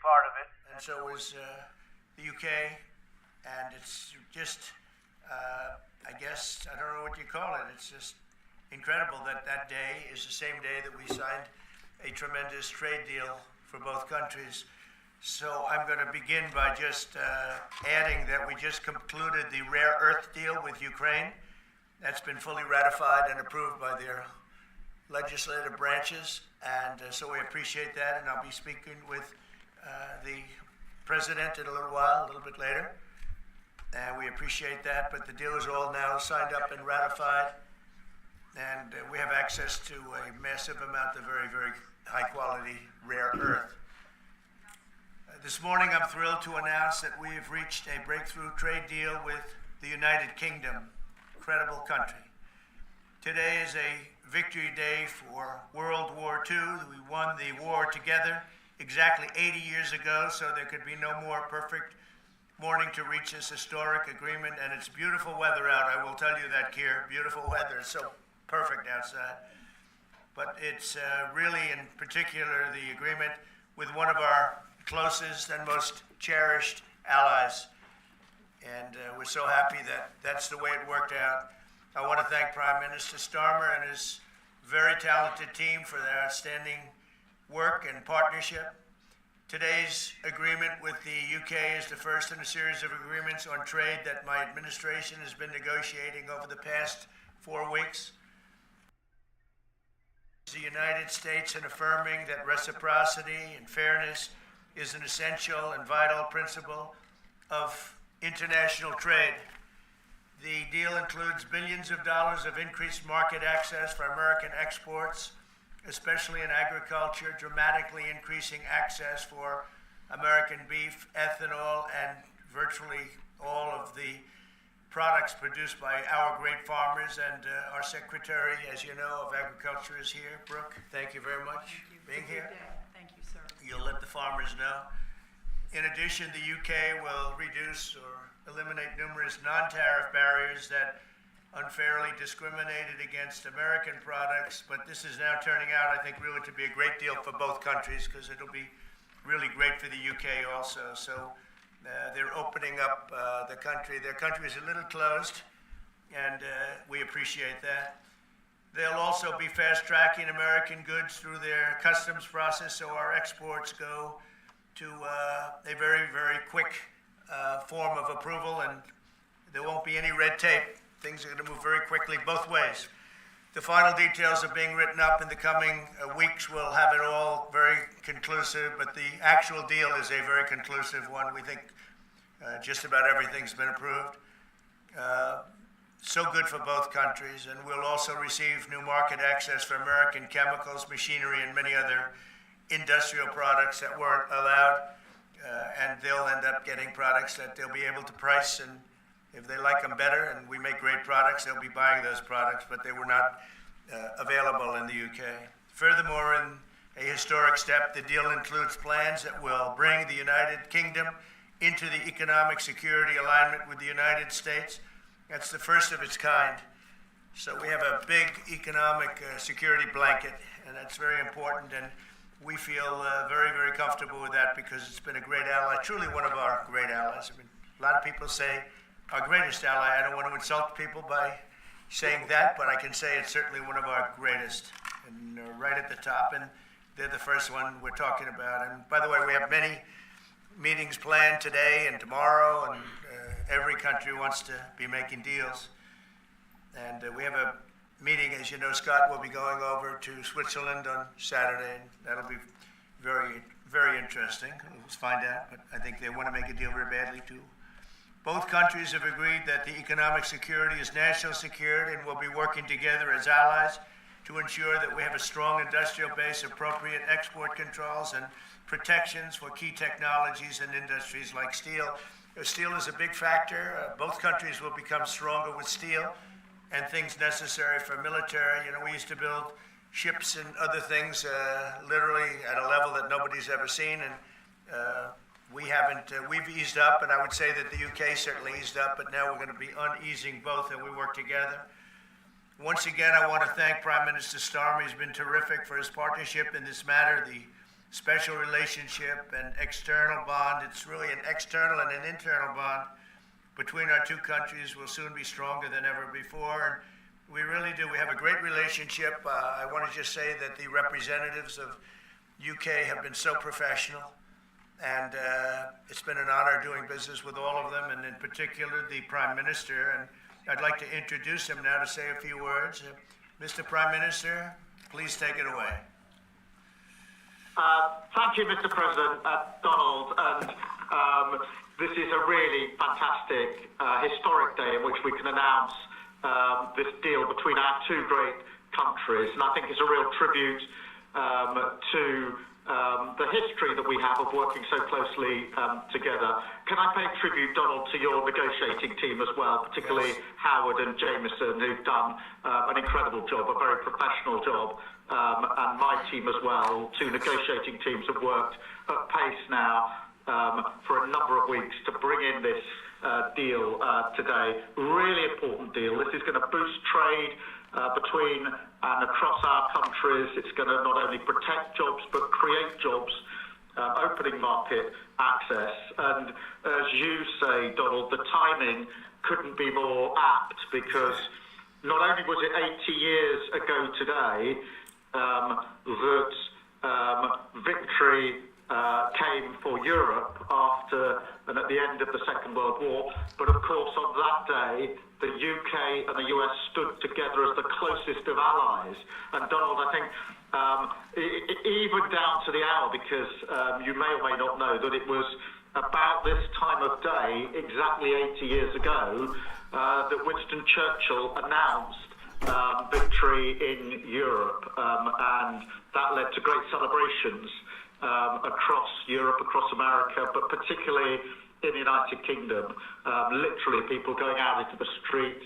part of it, and so was the UK. And it's just, I guess, I don't know what you call it. It's just incredible that that day is the same day that we signed a tremendous trade deal for both countries. So I'm going to begin by just adding that we just concluded the rare earth deal with Ukraine. That's been fully ratified and approved by their legislative branches, and so we appreciate that, and I'll be speaking with the president in a little while, a little bit later, and we appreciate that, but the deal is all now signed up and ratified, and we have access to a massive amount of very, very high-quality rare earth. This morning, I'm thrilled to announce that we have reached a breakthrough trade deal with the United Kingdom, incredible country. Today is a victory day for World War II. We won the war together exactly 80 years ago, so there could be no more perfect morning to reach this historic agreement, and it's beautiful weather out. I will tell you that, Keir, beautiful weather. It's so perfect outside. But it's really, in particular, the agreement with one of our closest and most cherished allies. And we're so happy that that's the way it worked out. I want to thank Prime Minister Starmer and his very talented team for their outstanding work and partnership. Today's agreement with the UK is the first in a series of agreements on trade that my administration has been negotiating over the past 4 weeks. The United States in affirming that reciprocity and fairness is an essential and vital principle of international trade. The deal includes billions of dollars of increased market access for American exports, especially in agriculture, dramatically increasing access for American beef, ethanol, and virtually all of the products produced by our great farmers. And our Secretary, as you know, of Agriculture is here. Brooke, thank you very much for being here. Thank you, sir. You'll let the farmers know. In addition, the UK will reduce or eliminate numerous non-tariff barriers that unfairly discriminated against American products, but this is now turning out, I think, really to be a great deal for both countries, because it'll be really great for the UK also. So they're opening up the country. Their country is a little closed, and we appreciate that. They'll also be fast-tracking American goods through their customs process, so our exports go to a very, very quick form of approval, and there won't be any red tape. Things are going to move very quickly both ways. The final details are being written up in the coming weeks. We'll have it all very conclusive, but the actual deal is a very conclusive one. We think just about everything's been approved. So good for both countries, and we'll also receive new market access for American chemicals, machinery, and many other industrial products that weren't allowed, and they'll end up getting products that they'll be able to price, and if they like them better and we make great products, they'll be buying those products, but they were not available in the UK. Furthermore, in a historic step, the deal includes plans that will bring the United Kingdom into the economic security alignment with the United States. That's the first of its kind. So we have a big economic security blanket, and that's very important, and we feel very, very comfortable with that because it's been a great ally, truly one of our great allies. I mean, a lot of people say our greatest ally. I don't want to insult people by saying that, but I can say it's certainly one of our greatest, and right at the top, and they're the first one we're talking about. And by the way, we have many meetings planned today and tomorrow, and every country wants to be making deals. And we have a meeting, as you know, Scott will be going over to Switzerland on Saturday, and that'll be very, very interesting. Let's find out, but I think they want to make a deal very badly too. Both countries have agreed that the economic security is national security, and will be working together as allies to ensure that we have a strong industrial base, appropriate export controls, and protections for key technologies and industries like steel. Steel is a big factor. Both countries will become stronger with steel and things necessary for military. You know, we used to build ships and other things literally at a level that nobody's ever seen, and we haven't, we've eased up, and I would say that the UK certainly eased up, but now we're going to be uneasing both, and we work together. Once again, I want to thank Prime Minister Starmer. He's been terrific for his partnership in this matter. The special relationship and external bond. It's really an external and an internal bond between our two countries will soon be stronger than ever before. And we really do. We have a great relationship. I want to just say that the representatives of UK have been so professional, and it's been an honor doing business with all of them, and in particular the Prime Minister. And I'd like to introduce him now to say a few words. Mr. Prime Minister, please take it away. Thank you, Mr. President, Donald. And this is a really fantastic, historic day in which we can announce this deal between our two great countries. And I think it's a real tribute to the history that we have of working so closely together. Can I pay tribute, Donald, to your negotiating team as well, particularly Howard and Jameson, who've done an incredible job, a very professional job, and my team as well. Two negotiating teams have worked at pace now for a number of weeks to bring in this deal today. Really important deal. This is going to boost trade between and across our countries. It's going to not only protect jobs but create jobs, opening market access. And as you say, Donald, the timing couldn't be more apt, because not only was it 80 years ago today that victory came for Europe after and at the end of the Second World War, but of course on that day the UK and the US stood together as the closest of allies. And Donald, I think even down to the hour, because you may or may not know that it was about this time of day, exactly 80 years ago, that Winston Churchill announced victory in Europe, and that led to great celebrations across Europe, across America, but particularly in the United Kingdom. Literally people going out into the street,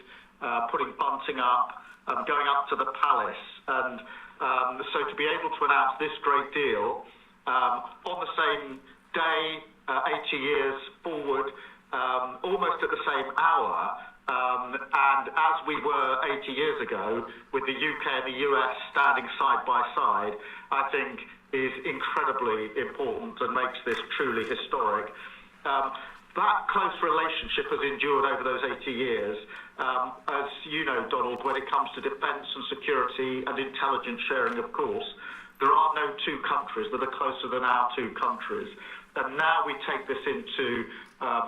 putting bunting up, going up to the palace. And so to be able to announce this great deal on the same day, 80 years forward, almost at the same hour, and as we were 80 years ago, with the UK and the US standing side by side, I think is incredibly important and makes this truly historic. That close relationship has endured over those 80 years. As you know, Donald, when it comes to defence and security and intelligence sharing, of course, there are no two countries that are closer than our two countries. And now we take this into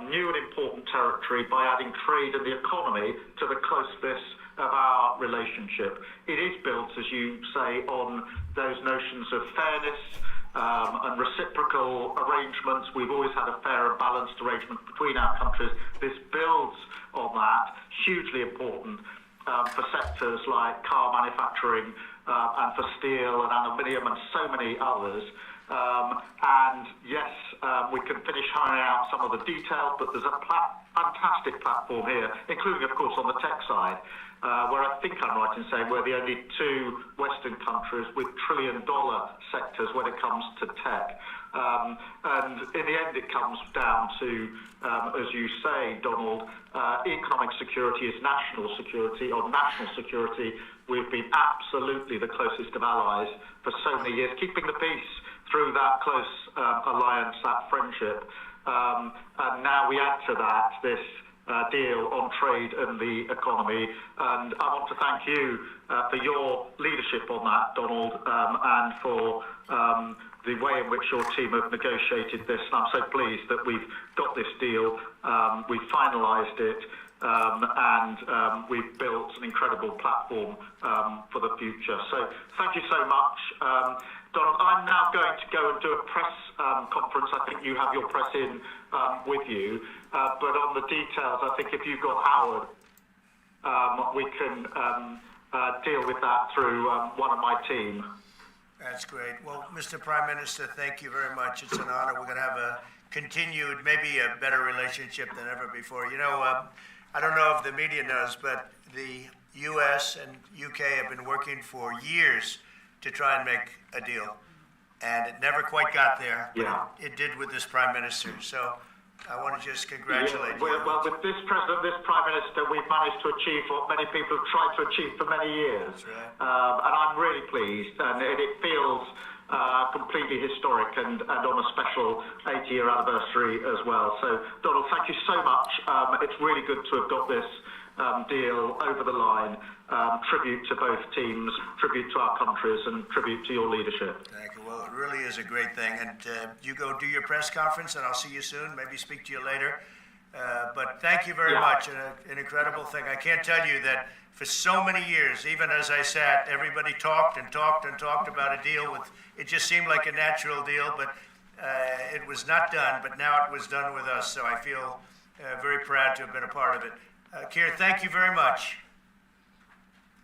new and important territory by adding trade and the economy to the closeness of our relationship. It is built, as you say, on those notions of fairness and reciprocal arrangements. We've always had a fair and balanced arrangement between our countries. This builds on that, hugely important for sectors like car manufacturing and for steel and aluminium and so many others. And yes, we can finish ironing out some of the details, but there's a fantastic platform here, including, of course, on the tech side, where I think I'm right in saying we're the only two Western countries with trillion-dollar sectors when it comes to tech. And in the end, it comes down to, as you say, Donald, economic security is national security. On national security, we've been absolutely the closest of allies for so many years, keeping the peace through that close alliance, that friendship. And now we add to that this deal on trade and the economy. And I want to thank you for your leadership on that, Donald, and for the way in which your team have negotiated this. And I'm so pleased that we've got this deal, we've finalised it, and we've built an incredible platform for the future. So thank you so much. Donald, I'm now going to go and do a press conference. I think you have your press in with you. But on the details, I think if you've got Howard, we can deal with that through one of my team. That's great. Well, Mr. Prime Minister, thank you very much. It's an honor. We're going to have a continued, maybe a better relationship than ever before. You know, I don't know if the media knows, but the U.S. and UK have been working for years to try and make a deal, and it never quite got there. Yeah. But it did with this Prime Minister. So I want to just congratulate you. Well, with this President, this Prime Minister, we've managed to achieve what many people have tried to achieve for many years. That's right. And I'm really pleased, and it feels completely historic and on a special 80-year anniversary as well. So, Donald, thank you so much. It's really good to have got this deal over the line. Tribute to both teams, tribute to our countries, and tribute to your leadership. Thank you. Well, it really is a great thing. And you go do your press conference, and I'll see you soon. Maybe speak to you later. But thank you very much. An incredible thing. I can't tell you that for so many years, even as I sat, everybody talked and talked and talked about a deal with, it just seemed like a natural deal, but it was not done. But now it was done with us. So I feel very proud to have been a part of it. Keir, thank you very much.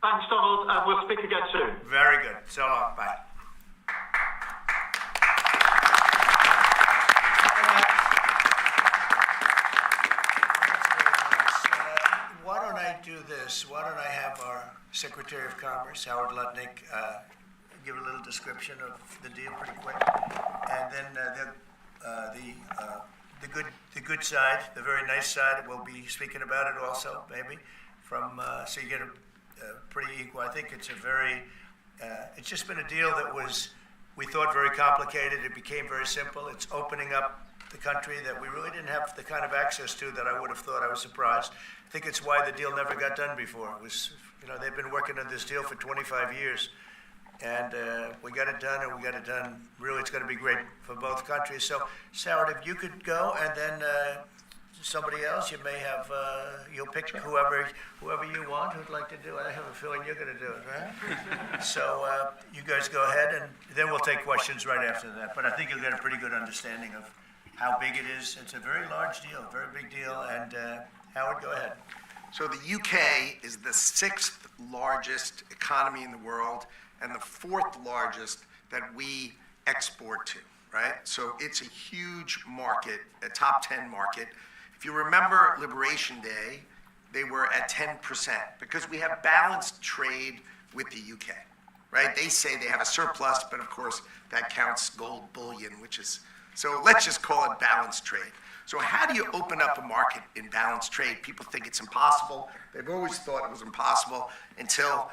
Thanks, Donald. We'll speak again soon. Very good. So long. Bye. Why don't I do this? Why don't I have our Secretary of Commerce, Howard Lutnick, give a little description of the deal pretty quick, and then the good side, the very nice side, we'll be speaking about it also, maybe, from so you get a pretty equal. I think it's a very, it's just been a deal that was, we thought, very complicated. It became very simple. It's opening up the country that we really didn't have the kind of access to that I would have thought. I was surprised. I think it's why the deal never got done before. It was, they've been working on this deal for 25 years. And we got it done, and we got it done. Really, it's going to be great for both countries. So, Howard, if you could go, and then somebody else, you may have, you'll pick whoever you want who'd like to do it. I have a feeling you're going to do it, right? So you guys go ahead, and then we'll take questions right after that. But I think you'll get a pretty good understanding of how big it is. It's a very large deal, very big deal. And Howard, go ahead. So the UK is the 6th largest economy in the world and the 4th largest that we export to, right? So it's a huge market, a top 10 market. If you remember Liberation Day, they were at 10% because we have balanced trade with the UK, right? They say they have a surplus, but of course that counts gold bullion, which is, so let's just call it balanced trade. So how do you open up a market in balanced trade? People think it's impossible. They've always thought it was impossible until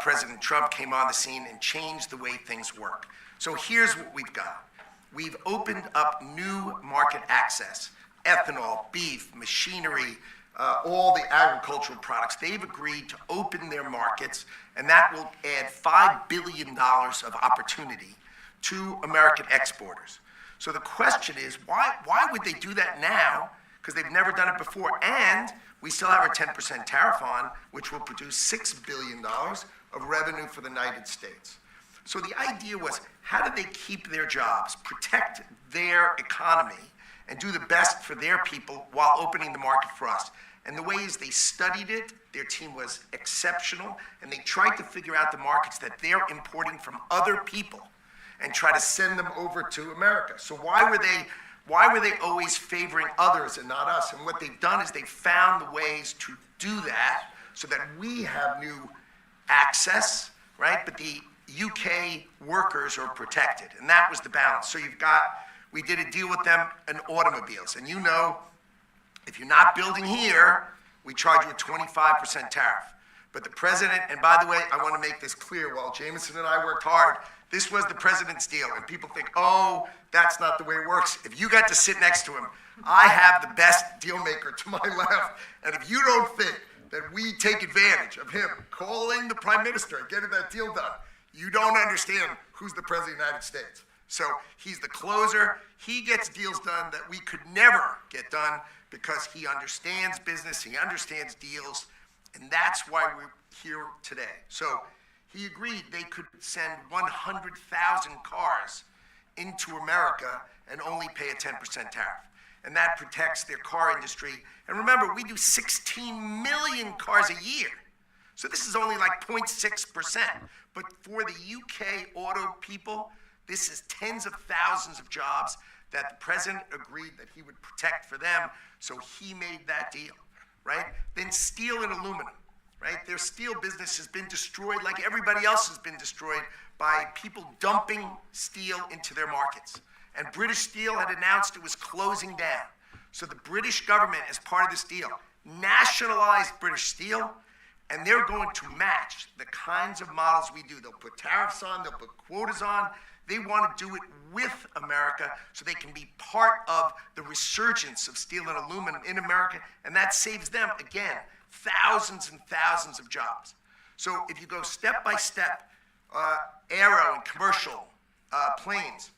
President Trump came on the scene and changed the way things work. So here's what we've got. We've opened up new market access, ethanol, beef, machinery, all the agricultural products. They've agreed to open their markets, and that will add $5 billion of opportunity to American exporters. So the question is, why would they do that now? Because they've never done it before, and we still have our 10% tariff on, which will produce $6 billion of revenue for the United States. So the idea was, how do they keep their jobs, protect their economy, and do the best for their people while opening the market for us? And the way is they studied it, their team was exceptional, and they tried to figure out the markets that they're importing from other people and try to send them over to America. So why were they always favoring others and not us? And what they've done is they've found the ways to do that so that we have new access, right? But the UK workers are protected, and that was the balance. So we did a deal with them in automobiles, and if you're not building here, we charge you a 25% tariff. But the president, and by the way, I want to make this clear, while Jameson and I worked hard, this was the president's deal, and people think, oh, that's not the way it works. If you got to sit next to him, I have the best deal maker to my left, and if you don't think that we take advantage of him calling the prime minister and getting that deal done, you don't understand who's the president of the United States. So he's the closer. He gets deals done that we could never get done because he understands business, he understands deals, and that's why we're here today. So he agreed they could send 100,000 cars into America and only pay a 10% tariff. And that protects their car industry. And remember, we do 16 million cars a year. So this is only like 0.6%. But for the UK auto people, this is tens of thousands of jobs that the president agreed that he would protect for them. So he made that deal, right? Then steel and aluminum. Right? Their steel business has been destroyed like everybody else has been destroyed by people dumping steel into their markets. And British Steel had announced it was closing down. So the British government, as part of this deal, nationalized British Steel, and they're going to match the kinds of models we do. They'll put tariffs on, they'll put quotas on. They want to do it with America so they can be part of the resurgence of steel and aluminum in America, and that saves them, again, thousands and thousands of jobs. So if you go step by step, aero and commercial planes,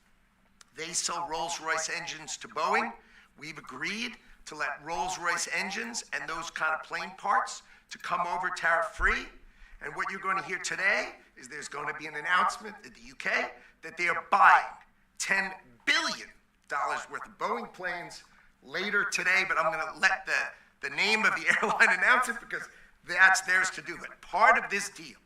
they sell Rolls-Royce engines to Boeing. We've agreed to let Rolls-Royce engines and those kind of plane parts to come over tariff-free. And what you're going to hear today is there's going to be an announcement in the UK that they are buying $10 billion worth of Boeing planes later today, but I'm going to let the name of the airline announce it because that's theirs to do. But part of this deal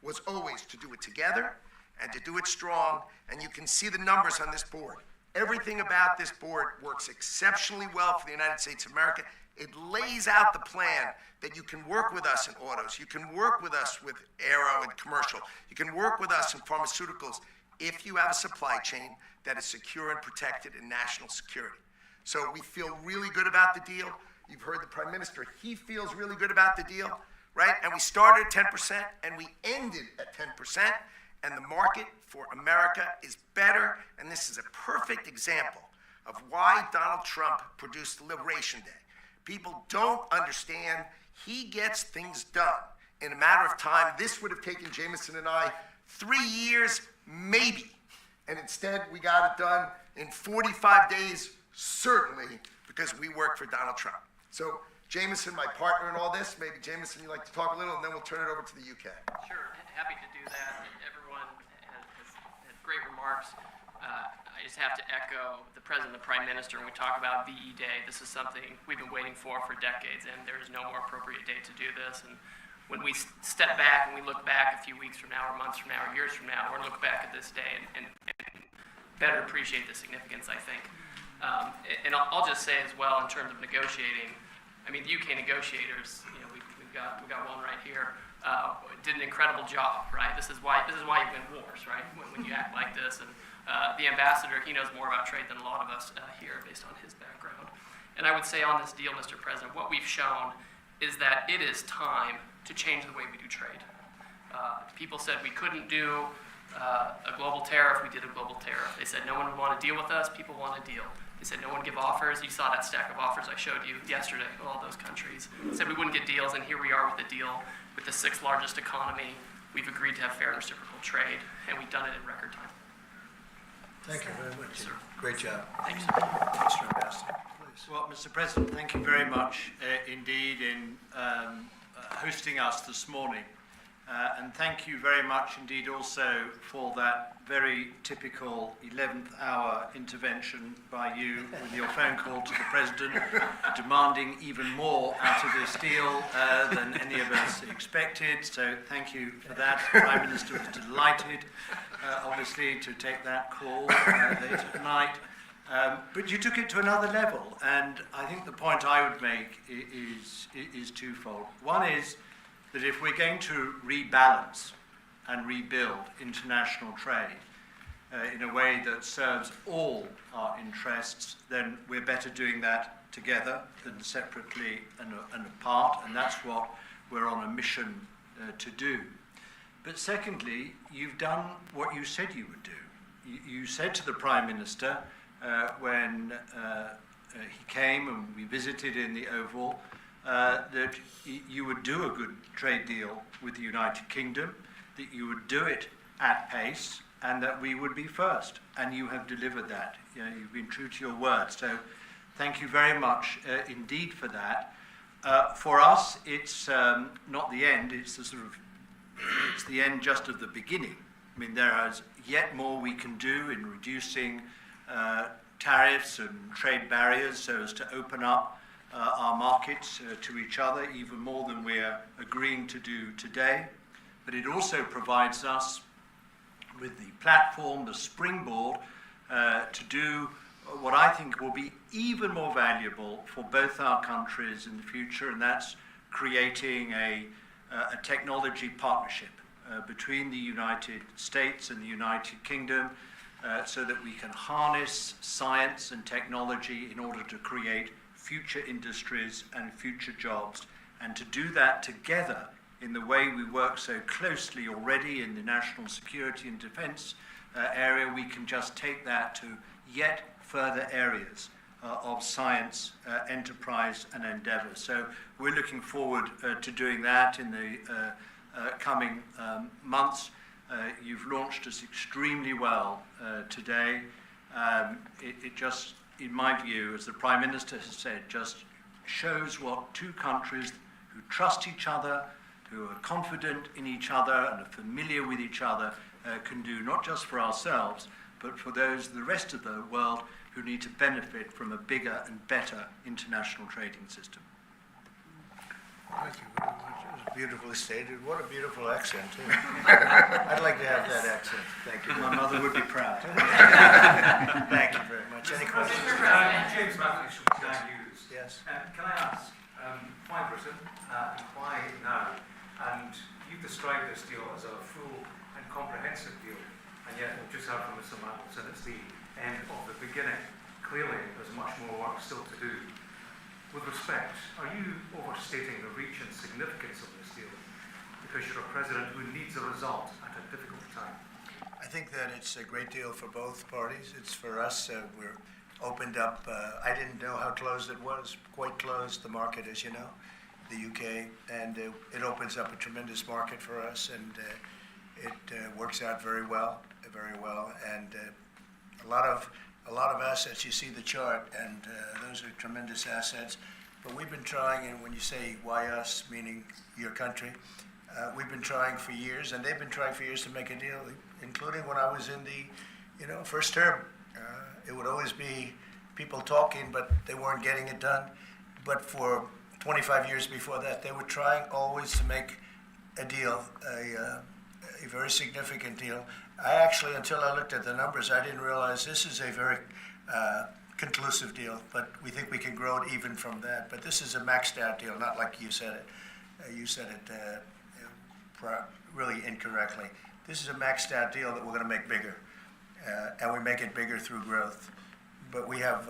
was always to do it together and to do it strong, and you can see the numbers on this board. Everything about this board works exceptionally well for the United States of America. It lays out the plan that you can work with us in autos, you can work with us with aero and commercial, you can work with us in pharmaceuticals if you have a supply chain that is secure and protected in national security. So we feel really good about the deal. You've heard the Prime Minister, he feels really good about the deal, right? And we started at 10% and we ended at 10%, and the market for America is better, and this is a perfect example of why Donald Trump produced Liberation Day. People don't understand he gets things done in a matter of time. This would have taken Jameson and I 3 years, maybe. And instead, we got it done in 45 days, certainly, because we work for Donald Trump. So, Jameson, my partner in all this, maybe Jameson, you'd like to talk a little, and then we'll turn it over to the UK. Sure, happy to do that. Everyone has had great remarks. I just have to echo the President and the Prime Minister when we talk about VE Day. This is something we've been waiting for decades, and there is no more appropriate day to do this. And when we step back and we look back a few weeks from now, or months from now, or years from now, we're going to look back at this day and better appreciate the significance, I think. And I'll just say as well, in terms of negotiating, I mean, the UK negotiators, you know, we've got one right here, did an incredible job, right? This is why you win wars, right? When you act like this. And the ambassador, he knows more about trade than a lot of us here based on his background. And I would say on this deal, Mr. President, what we've shown is that it is time to change the way we do trade. People said we couldn't do a global tariff. We did a global tariff. They said no one would want to deal with us. People want to deal. They said no one give offers. You saw that stack of offers I showed you yesterday of all those countries. They said we wouldn't get deals, and here we are with the deal with the 6th largest economy. We've agreed to have fair and reciprocal trade, and we've done it in record time. Thank you very much. Sir. Great job. Thank you, sir. Mr. Ambassador, please. Well, Mr. President, thank you very much indeed in hosting us this morning. And thank you very much indeed also for that very typical 11th hour intervention by you with your phone call to the President, demanding even more out of this deal than any of us expected. So thank you for that. The Prime Minister was delighted, obviously, to take that call later tonight. But you took it to another level, and I think the point I would make is twofold. One is that if we're going to rebalance and rebuild international trade in a way that serves all our interests, then we're better doing that together than separately and apart, and that's what we're on a mission to do. But secondly, you've done what you said you would do. You said to the Prime Minister when he came and we visited in the Oval that you would do a good trade deal with the United Kingdom, that you would do it at pace, and that we would be first. And you have delivered that. You know, you've been true to your word. So thank you very much indeed for that. For us, it's not the end. It's the end just of the beginning. I mean, there is yet more we can do in reducing tariffs and trade barriers so as to open up our markets to each other even more than we're agreeing to do today. But it also provides us with the platform, the springboard, to do what I think will be even more valuable for both our countries in the future, and that's creating a technology partnership between the United States and the United Kingdom so that we can harness science and technology in order to create future industries and future jobs. And to do that together in the way we work so closely already in the national security and defence area, we can just take that to yet further areas of science, enterprise and endeavour. So we're looking forward to doing that in the coming months. You've launched us extremely well today. It just, in my view, as the Prime Minister has said, just shows what two countries who trust each other, who are confident in each other and are familiar with each other can do, not just for ourselves, but for those, the rest of the world, who need to benefit from a bigger and better international trading system. Thank you very much. It was beautifully stated. What a beautiful accent, too. I'd like to have that accent. Thank you. My mother would be proud. Thank you very much. Any questions? James Matthews from Sky News. Yes. Can I ask, why Britain and why now? And you've described this deal as a full and comprehensive deal, and yet we've just heard from Mr. Mandelson, it's the end of the beginning. Clearly, there's much more work still to do. With respect, are you overstating the reach and significance of this deal because you're a president who needs a result at a difficult time? I think that it's a great deal for both parties. It's for us. We're opened up. I didn't know how closed it was. Quite closed, the market, as you know, the UK, and it opens up a tremendous market for us, and it works out very well, and a lot of assets. You see the chart, and those are tremendous assets. But we've been trying, and when you say why us, meaning your country, we've been trying for years, and they've been trying for years to make a deal, including when I was in the first term. It would always be people talking, but they weren't getting it done. But for 25 years before that, they were trying always to make a deal, a very significant deal. I actually, until I looked at the numbers, I didn't realize this is a very conclusive deal, but we think we can grow it even from that. But this is a maxed out deal, not like you said it. You said it really incorrectly. This is a maxed out deal that we're going to make bigger, and we make it bigger through growth. But we have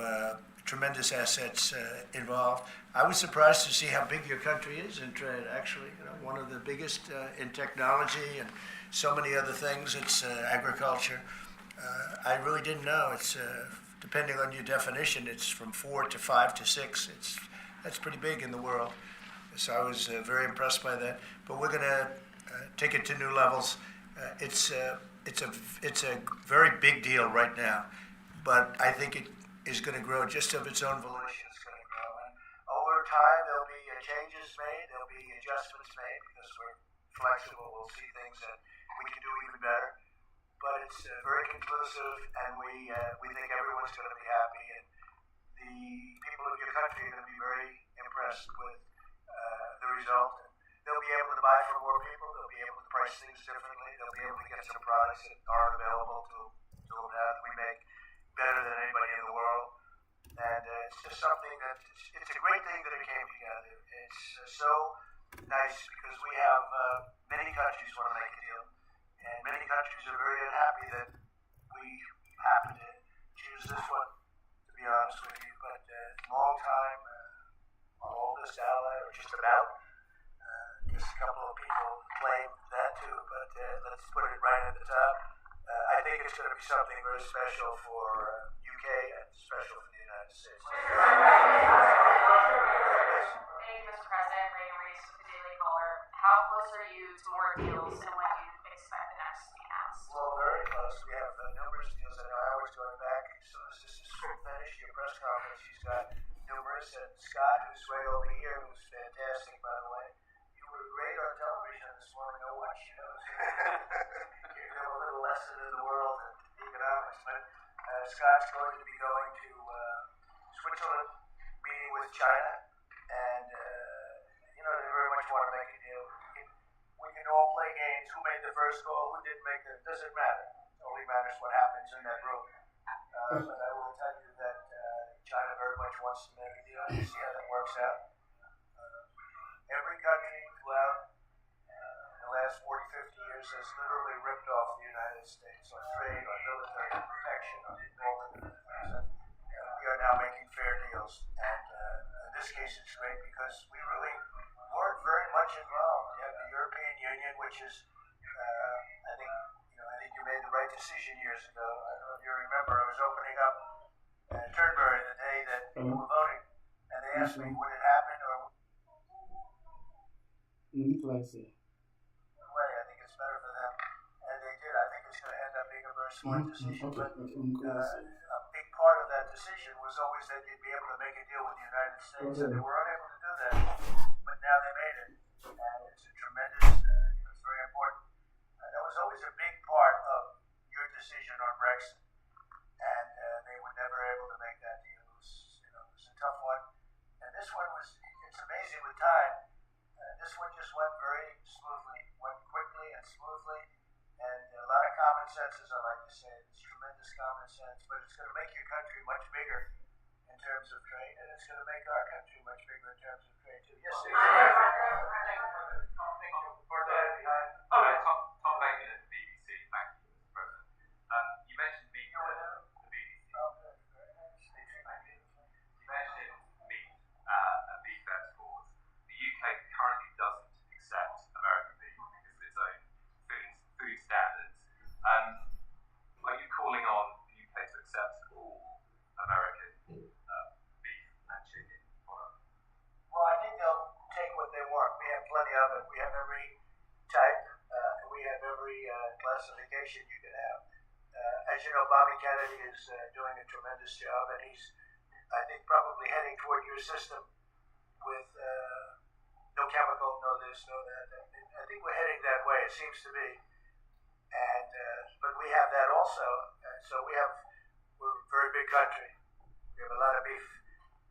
tremendous assets involved. I was surprised to see how big your country is in trade, actually. One of the biggest in technology and so many other things. It's agriculture. I really didn't know. It's depending on your definition, it's from 4 to 5 to 6. That's pretty big in the world. So I was very impressed by that. But we're going to take it to new levels. It's a very big deal right now, but I think it is going to grow just of its own volition. It's going to grow, and over time there'll be changes made, there'll be adjustments made because we're flexible. We'll see things that we can do even better. But it's very conclusive, and we think everyone's going to be happy, and the people of your country are going to be very impressed with the result. They'll be able to buy from more people. They'll be able to price things differently. They'll be able to get some products that aren't available to them now that we make better than anybody in the world. And it's just something that it's a great thing that it came together. It's so nice because we have many countries want to make a deal, and many countries are very unhappy that we happen to choose this one, to be honest with you. But long time, our oldest ally, or just about. Just a couple of people claim that too, but let's put it right at the top. I think it's going to be something very special for UK and special for the United States. Thank you, Mr. President. Reagan Reese with the Daily Caller. How close are you to more deals, and when do you expect the next to be announced? Well, very close. We have numerous deals. I know Howard's going back. As soon as this is finished, your press conference, he's got numerous. And Scott, who's right over here, who's fantastic, by the way. You were great on television this morning. I watched you. Gave them a little lesson in the world and economics. But Scott's going to be going to Switzerland, meeting with China, and they very much want to make a deal. We can all play games. Who made the first goal? Who didn't make it? Doesn't matter. It only matters what happens in that room. But I will tell you that China very much wants to make a deal. You see how that works out. Every country throughout the last 40, 50 years has literally ripped off the United States on trade, on military protection, on all the different things. And we are now making fair deals. And in this case, it's great because we really weren't very much involved. You have the which is, I think you made the right decision years ago. I don't know if you remember, I was opening up Turnberry the day that people were voting, and they asked me, would it happen or way? I think it's better for them, and they did. I think it's going to end up being a very smart decision. But a big part of that decision was always that you'd be able to make a deal with the United States, and they were unable to do that. But now they made it, and it's a tremendous. It's very important. That was always a big part of your decision on Brexit, and they were never able to make that deal. It was a tough one, and this one was. It's amazing with time. This one just went very smoothly, went quickly and smoothly, and a lot of common sense, as I like to say. It's tremendous common sense, but it's going to make your country much bigger in terms of trade, and it's going to make our country much bigger in terms of trade too. Yes, sir. Tom Bacon at the BBC. Thank you, Mr. President. You mentioned meat. The BBC. You mentioned meat and beef exports. The UK currently doesn't accept American beef because of its own food standards. Are you calling on the UK to accept all American beef and chicken products? Well, I think they'll take what they want. We have plenty of it. We have every type. We have every classification you can have. As you know, Bobby Kennedy is doing a tremendous job, and he's, I think, probably heading toward your system with no chemical, no this, no that. I think we're heading that way. It seems to be. And but we have that also. So we're a very big country. We have a lot of beef.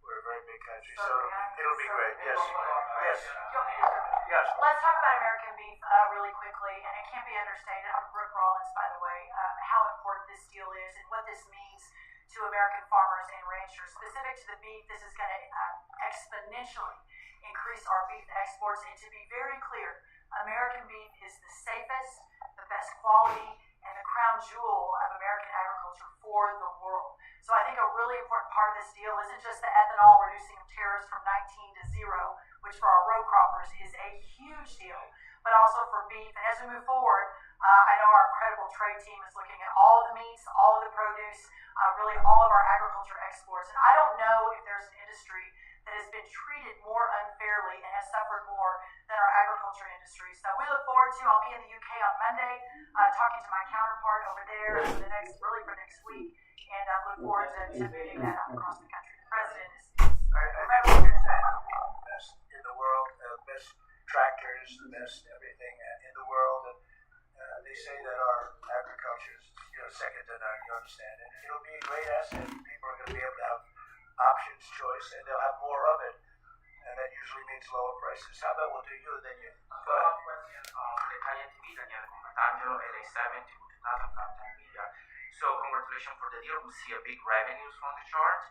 We're a very big country. So it'll be great. Yes. Yes. Yes. Let's talk about American beef really quickly, and it can't be understated. I'm Brooke Rollins, by the way, how important this deal is and what this means to American farmers and ranchers. Specific to the beef, this is going to exponentially increase our beef exports. And to be very clear, American beef is the safest, the best quality, and the crown jewel of American agriculture for the world. So I think a really important part of this deal isn't just the ethanol reducing of tariffs from 19 to 0, which for our row croppers is a huge deal, but also for beef. And as we move forward, I know our incredible trade team is looking at all of the meats, all of the produce, really all of our agriculture exports. And I don't know if there's an industry that has been treated more unfairly and has suffered more than our agriculture industry. So we look forward to, I'll be in the UK on Monday, talking to my counterpart over there for next week, and I look forward to moving that out across the country. The president is I think the best in the world, the best tractors, the best everything in the world. And they say that our agriculture is second to none, you understand. And it'll be a great asset. People are going to be able to have options, choice, and they'll have more of it. And that usually means lower prices. How about we'll do you and then you? Go ahead. The Italian TV, Daniele Compatangelo, LA7 to 2010 media. So congratulations for the deal. We see a big revenues from the chart.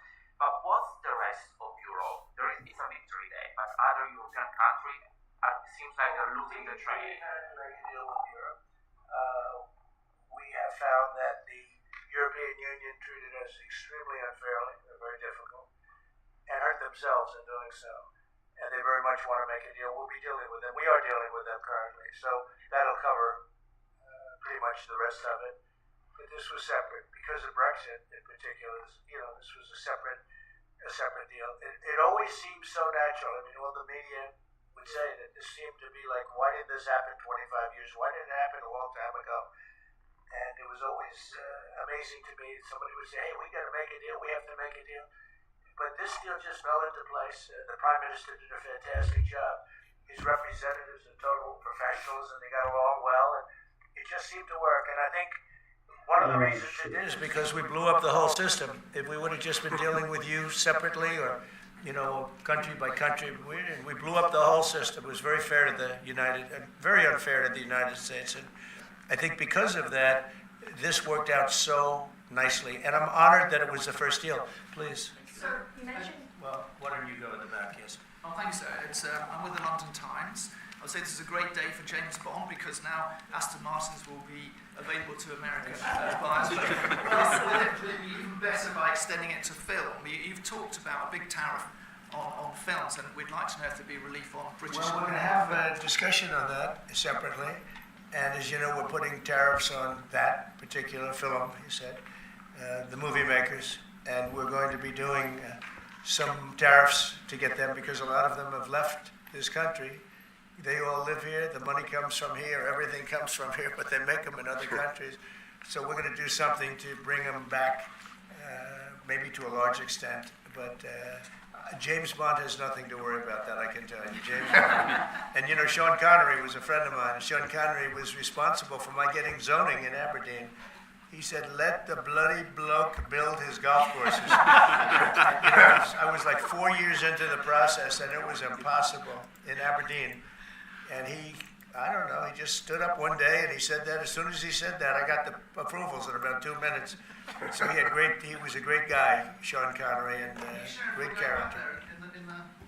But what's the rest of Europe? It's a victory day, but other European countries, it seems like they're losing the trade. We had to make a deal with Europe. We have found that the European Union treated us extremely unfairly, very difficult, and hurt themselves in doing so. And they very much want to make a deal. We'll be dealing with them. We are dealing with them currently. So that'll cover pretty much the rest of it. But this was separate because of Brexit in particular. This was a separate deal. It always seems so natural. I mean, all the media would say that this seemed to be like, why did this happen 25 years? Why didn't it happen a long time ago? And it was always amazing to me. Somebody would say, hey, we got to make a deal. We have to make a deal. But this deal just fell into place. The Prime Minister did a fantastic job. His representatives are total professionals, and they got along well, and it just seemed to work. And I think one of the reasons it did is because we blew up the whole system. If we would have just been dealing with you separately or, country by country, we blew up the whole system. It was very fair to very unfair to the United States. And I think because of that, this worked out so nicely. And I'm honored that it was the first deal. Please. Sir, you mentioned. Well, why don't you go in the back, yes? Oh, thanks, sir. I'm with the London Times. I would say this is a great day for James Bond because now Aston Martins will be available to American buyers. Will it be even better by extending it to film? You've talked about a big tariff on films, and we'd like to know if there'd be relief on British. Well, we're going to have a discussion on that separately. And as you know, we're putting tariffs on that particular film, he said, the movie makers. And we're going to be doing some tariffs to get them because a lot of them have left this country. They all live here, the money comes from here, everything comes from here, but they make them in other countries. So we're going to do something to bring them back, maybe to a large extent. But James Bond has nothing to worry about that, I can tell you. James Bond. And you know, Sean Connery was a friend of mine. Sean Connery was responsible for my getting zoning in Aberdeen. He said, let the bloody bloke build his golf courses. You know, I was like 4 years into the process, and it was impossible in Aberdeen. And I don't know, he just stood up one day and he said that. As soon as he said that, I got the approvals in about 2 minutes. So he was a great guy, Sean Connery, and great character.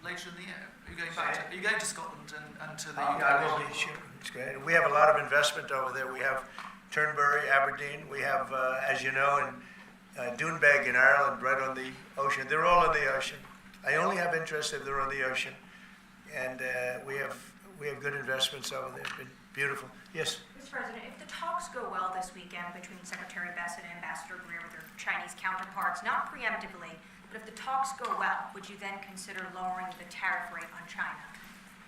Later in the year, are you going to Scotland and to the UK? I will be, sure. It's great. We have a lot of investment over there. We have Turnberry, Aberdeen. We have, as you know, in Doonbeg in Ireland, right on the ocean. They're all on the ocean. I only have interest if they're on the ocean. And we have good investments over there. It's been beautiful. Yes? Mr. President, if the talks go well this weekend between Secretary Bessent and Ambassador Greer with their Chinese counterparts, not preemptively, but if the talks go well, would you then consider lowering the tariff rate on China?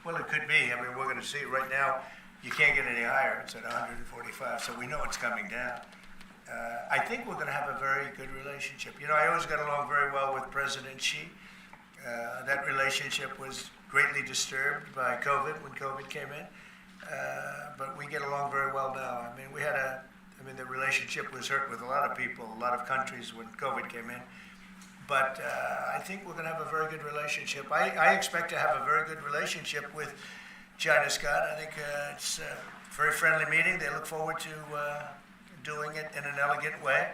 Well, it could be. I mean, we're going to see. Right now, you can't get any higher. It's at 145, so we know it's coming down. I think we're going to have a very good relationship. You know, I always got along very well with President Xi. That relationship was greatly disturbed by COVID when COVID came in, but we get along very well now. I mean, the relationship was hurt with a lot of people, a lot of countries when COVID came in. But I think we're going to have a very good relationship. I expect to have a very good relationship with China, Scott. I think it's a very friendly meeting. They look forward to doing it in an elegant way.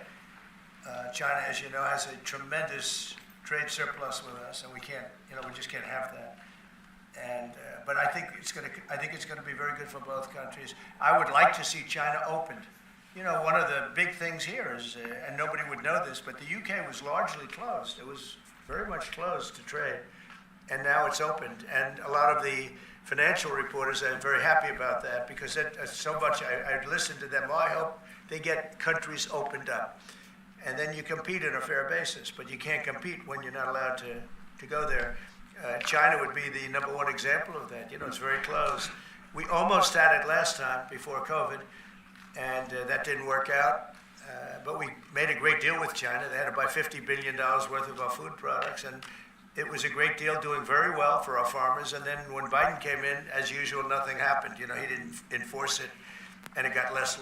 China, as you know, has a tremendous trade surplus with us, and we just can't have that. And but I think it's going to be very good for both countries. I would like to see China opened. You know, one of the big things here is, and nobody would know this, but the UK was largely closed. It was very much closed to trade, and now it's opened. And a lot of the financial reporters are very happy about that because so much. I listened to them. Well, I hope they get countries opened up, and then you compete on a fair basis. But you can't compete when you're not allowed to go there. China would be the number one example of that. You know, it's very closed. We almost had it last time before COVID, and that didn't work out. But we made a great deal with China. They had to buy $50 billion worth of our food products, and it was a great deal, doing very well for our farmers. And then when Biden came in, as usual, nothing happened. You know, he didn't enforce it, and it got less,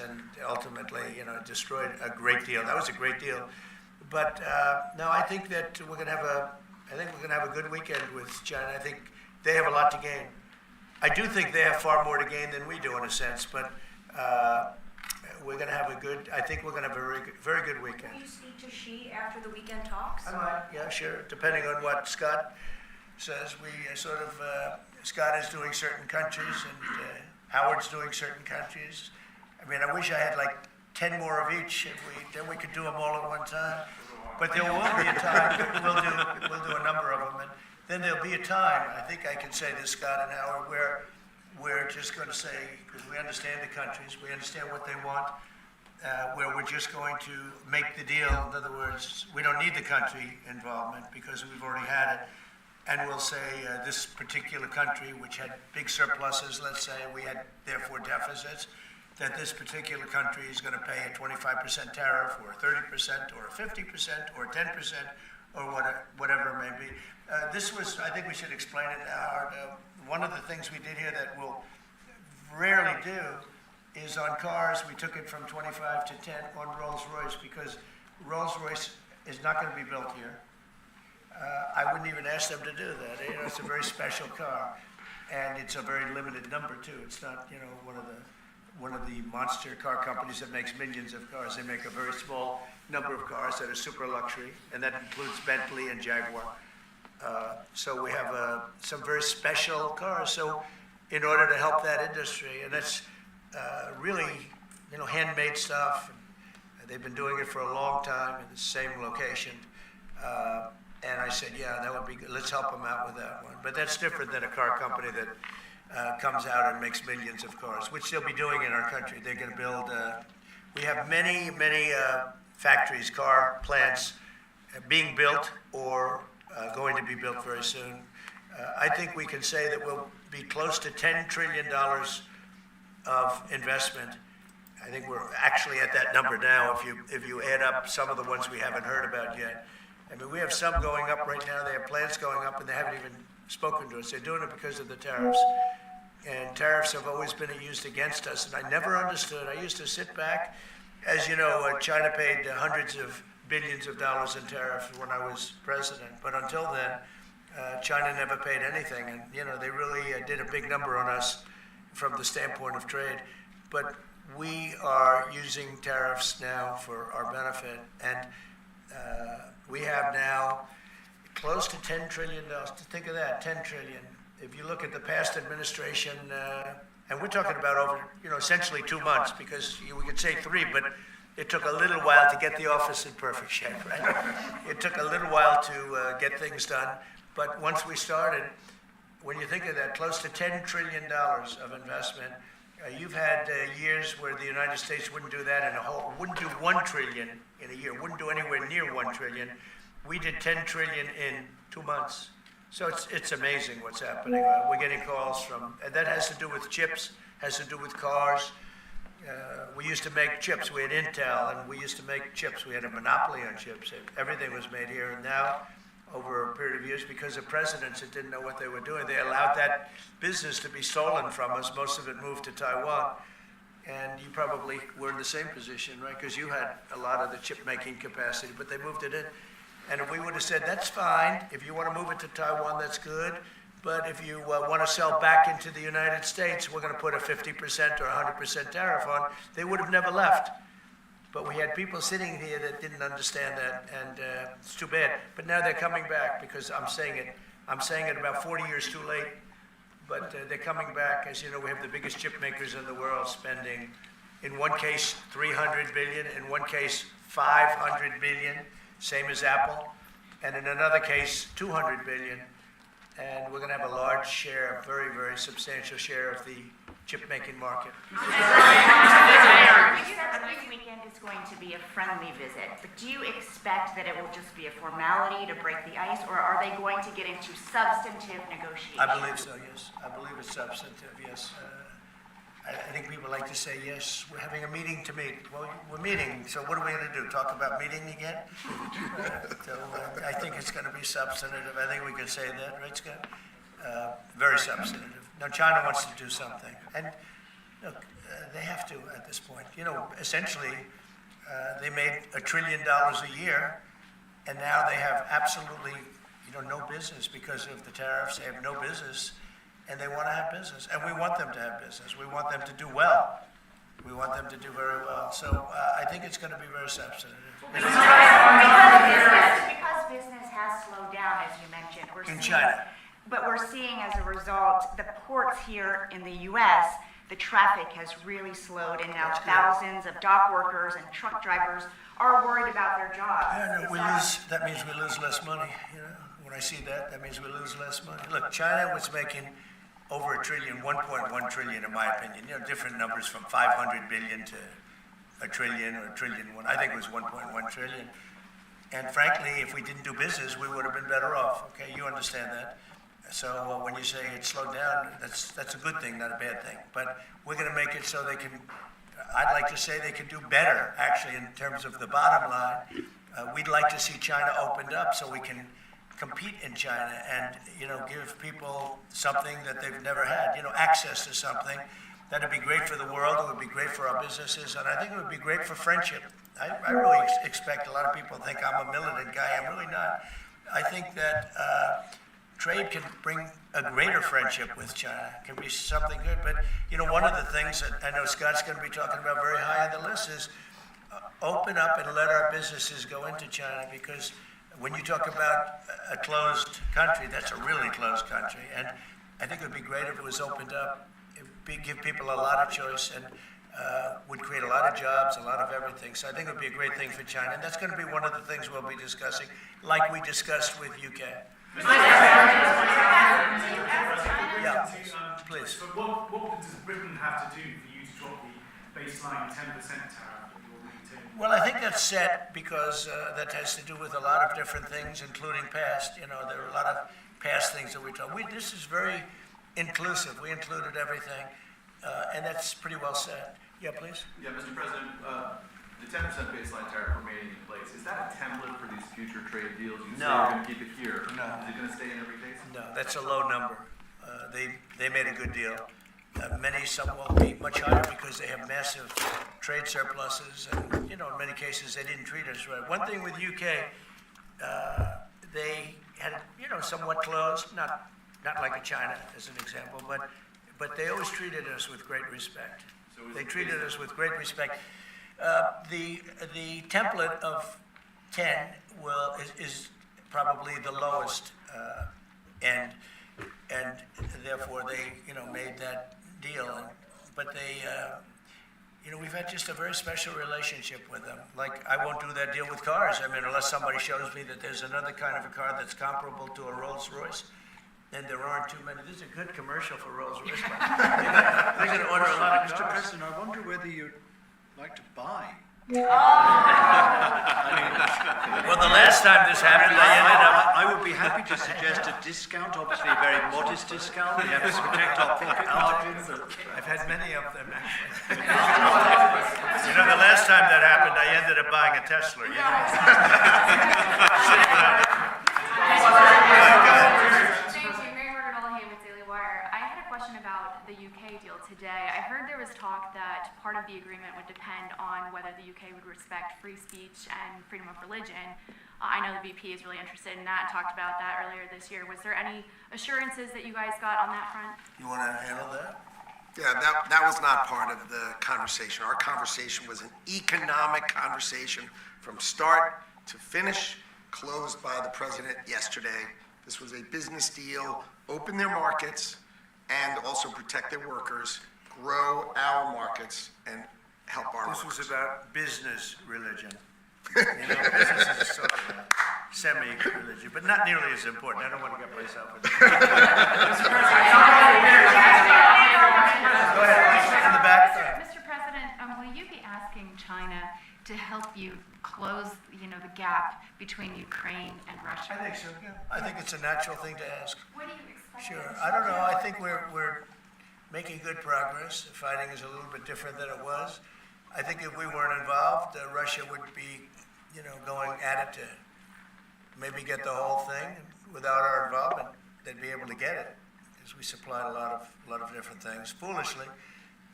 and ultimately, you know, it destroyed a great deal. That was a great deal. But no, I think that we're going to have a good weekend with China. I think they have a lot to gain. I do think they have far more to gain than we do in a sense, but we're going to have I think we're going to have a very good weekend. Will you speak to Xi after the weekend talks? I might, yeah, sure. Depending on what Scott says, we Scott is doing certain countries and Howard's doing certain countries. I mean, I wish I had like 10 more of each. Then we could do them all at one time. But there will be a time, we'll do a number of them, and then there'll be a time, I think I can say this, Scott and Howard, where we're just going to say, because we understand the countries, we understand what they want, where we're just going to make the deal. In other words, we don't need the country involvement because we've already had it. And we'll say this particular country, which had big surpluses, let's say, we had therefore deficits, that this particular country is going to pay a 25% tariff or 30% or 50% or 10% or whatever it may be. I think we should explain it now. One of the things we did here that we'll rarely do is on cars, we took it from 25 to 10 on Rolls-Royce because Rolls-Royce is not going to be built here. I wouldn't even ask them to do that. You know, it's a very special car, and it's a very limited number too. It's not, you know, one of the monster car companies that makes millions of cars. They make a very small number of cars that are super luxury, and that includes Bentley and Jaguar. So we have some very special cars. So in order to help that industry, and that's really, you know, handmade stuff. They've been doing it for a long time in the same location. And I said, yeah, that would be good. Let's help them out with that one. But that's different than a car company that comes out and makes millions of cars, which they'll be doing in our country. They're going to build, we have many factories, car plants being built or going to be built very soon. I think we can say that we'll be close to $10 trillion of investment. I think we're actually at that number now if you add up some of the ones we haven't heard about yet. I mean, we have some going up right now. They have plants going up, and they haven't even spoken to us. They're doing it because of the tariffs. And tariffs have always been used against us, and I never understood. I used to sit back. As you know, China paid hundreds of billions of dollars in tariffs when I was president. But until then, China never paid anything. And, you know, they really did a big number on us from the standpoint of trade. But we are using tariffs now for our benefit. And we have now close to $10 trillion. Think of that, $10 trillion. If you look at the past administration, and we're talking about over, you know, essentially 2 months, because we could say 3, but it took a little while to get the office in perfect shape, right? It took a little while to get things done, but once we started, when you think of that, close to $10 trillion of investment, you've had years where the United States wouldn't do that wouldn't do $1 trillion in a year, wouldn't do anywhere near $1 trillion. We did $10 trillion in 2 months. So it's amazing what's happening. We're getting calls from, and that has to do with chips, has to do with cars. We used to make chips. We had Intel, and we used to make chips. We had a monopoly on chips. Everything was made here. And now, over a period of years, because of presidents that didn't know what they were doing, they allowed that business to be stolen from us. Most of it moved to Taiwan. And you probably were in the same position, right? Because you had a lot of the chip-making capacity, but they moved it in. And if we would have said, that's fine, if you want to move it to Taiwan, that's good, but if you want to sell back into the United States, we're going to put a 50% or 100% tariff on, they would have never left. But we had people sitting here that didn't understand that, and it's too bad. But now they're coming back, because I'm saying it about 40 years too late, but they're coming back. As you know, we have the biggest chip makers in the world spending, in one case, $300 billion, in one case, $500 billion. Same as Apple, and in another case, $200 billion, and we're going to have a large share, a very, very substantial share of the chip-making market. You said that this weekend is going to be a friendly visit, but do you expect that it will just be a formality to break the ice, or are they going to get into substantive negotiations? I believe so, yes. I believe it's substantive, yes. I think people like to say, yes, we're having a meeting to meet. Well, we're meeting, so what are we going to do, talk about meeting again? I think it's going to be substantive. I think we can say that, right, Scott? Very substantive. Now, China wants to do something. And look, they have to at this point. You know, essentially, they made $1 trillion a year, and now they have absolutely, you know, no business because of the tariffs. They have no business. And they want to have business, and we want them to have business. We want them to do well. We want them to do very well. So I think it's going to be very substantive. Because business has slowed down, as you mentioned. In China. But we're seeing, as a result, the ports here in the U.S., the traffic has really slowed, and now thousands of dock workers and truck drivers are worried about their jobs. Yeah, no, that means we lose less money. You know, when I see that, that means we lose less money. Look, China was making over $1 trillion, 1.1 trillion, in my opinion. You know, different numbers from 500 billion to $1 trillion or $1 trillion. I think it was 1.1 trillion. And frankly, if we didn't do business, we would have been better off. Okay, you understand that. So when you say it slowed down, that's a good thing, not a bad thing. But we're going to make it so they can. I'd like to say they can do better, actually, in terms of the bottom line. We'd like to see China opened up so we can compete in China and, you know, give people something that they've never had, you know, access to something. That'd be great for the world, it would be great for our businesses, and I think it would be great for friendship. I really expect a lot of people think I'm a militant guy. I'm really not. I think that trade can bring a greater friendship with China. It can be something good, but, you know, one of the things that I know Scott's going to be talking about very high on the list is open up and let our businesses go into China, because when you talk about a closed country, that's a really closed country. And I think it would be great if it was opened up. It would give people a lot of choice and would create a lot of jobs, a lot of everything. So I think it would be a great thing for China. And that's going to be one of the things we'll be discussing, like we discussed with UK. Yeah, please. So what does Britain have to do for you to drop the baseline 10% tariff that you're maintaining? Well, I think that's set because that has to do with a lot of different things, including past. There are a lot of past things that we talk. This is very inclusive. We included everything, and that's pretty well set. Yeah, please. Yeah, Mr. President, the 10% baseline tariff remaining in place, is that a template for these future trade deals? You say No. you're going to keep it here. No. Is it going to stay in every case? No, that's a low number. They made a good deal. Some will be much higher because they have massive trade surpluses, and in many cases they didn't treat us right. One thing with UK, they had somewhat closed, not like a China as an example, but they always treated us with great respect. They treated us with great respect. The template of 10 is probably the lowest end, and therefore they made that deal. But they we've had just a very special relationship with them. Like, I won't do that deal with cars. I mean, unless somebody shows me that there's another kind of a car that's comparable to a Rolls Royce. And there aren't too many. This is a good commercial for Rolls Royce. They're going to order a lot of Mr. cars. President, I wonder whether you'd like to buy. Well, the last time this happened, I ended up. I would be happy to suggest a discount, obviously a very modest discount. We have to protect our pocket margins. I've had many of them, actually. The last time that happened, I ended up buying a Tesla. Thank you. Mary Margaret Oldham with Daily Wire. I had a question about the UK deal today. I heard there was talk that part of the agreement would depend on whether the UK would respect free speech and freedom of religion. I know the VP is really interested in that, talked about that earlier this year. Was there any assurances that you guys got on that front? You want to handle that? Yeah, that was not part of the conversation. Our conversation was an economic conversation from start to finish, closed by the president yesterday. This was a business deal, open their markets, and also protect their workers, grow our markets, and help our This workers. was about business religion. Business is sort of a semi-religion, but not nearly as important. I don't want to get myself into Go ahead, in the back. Mr. President, will you be asking China to help you close, the gap between Ukraine and Russia? I think so, yeah. I think it's a natural thing to ask. What do you expect? Sure. I don't know. I think we're making good progress. The fighting is a little bit different than it was. I think if we weren't involved, Russia would be, going at it to maybe get the whole thing. Without our involvement, they'd be able to get it, because we supplied a lot of different things, foolishly.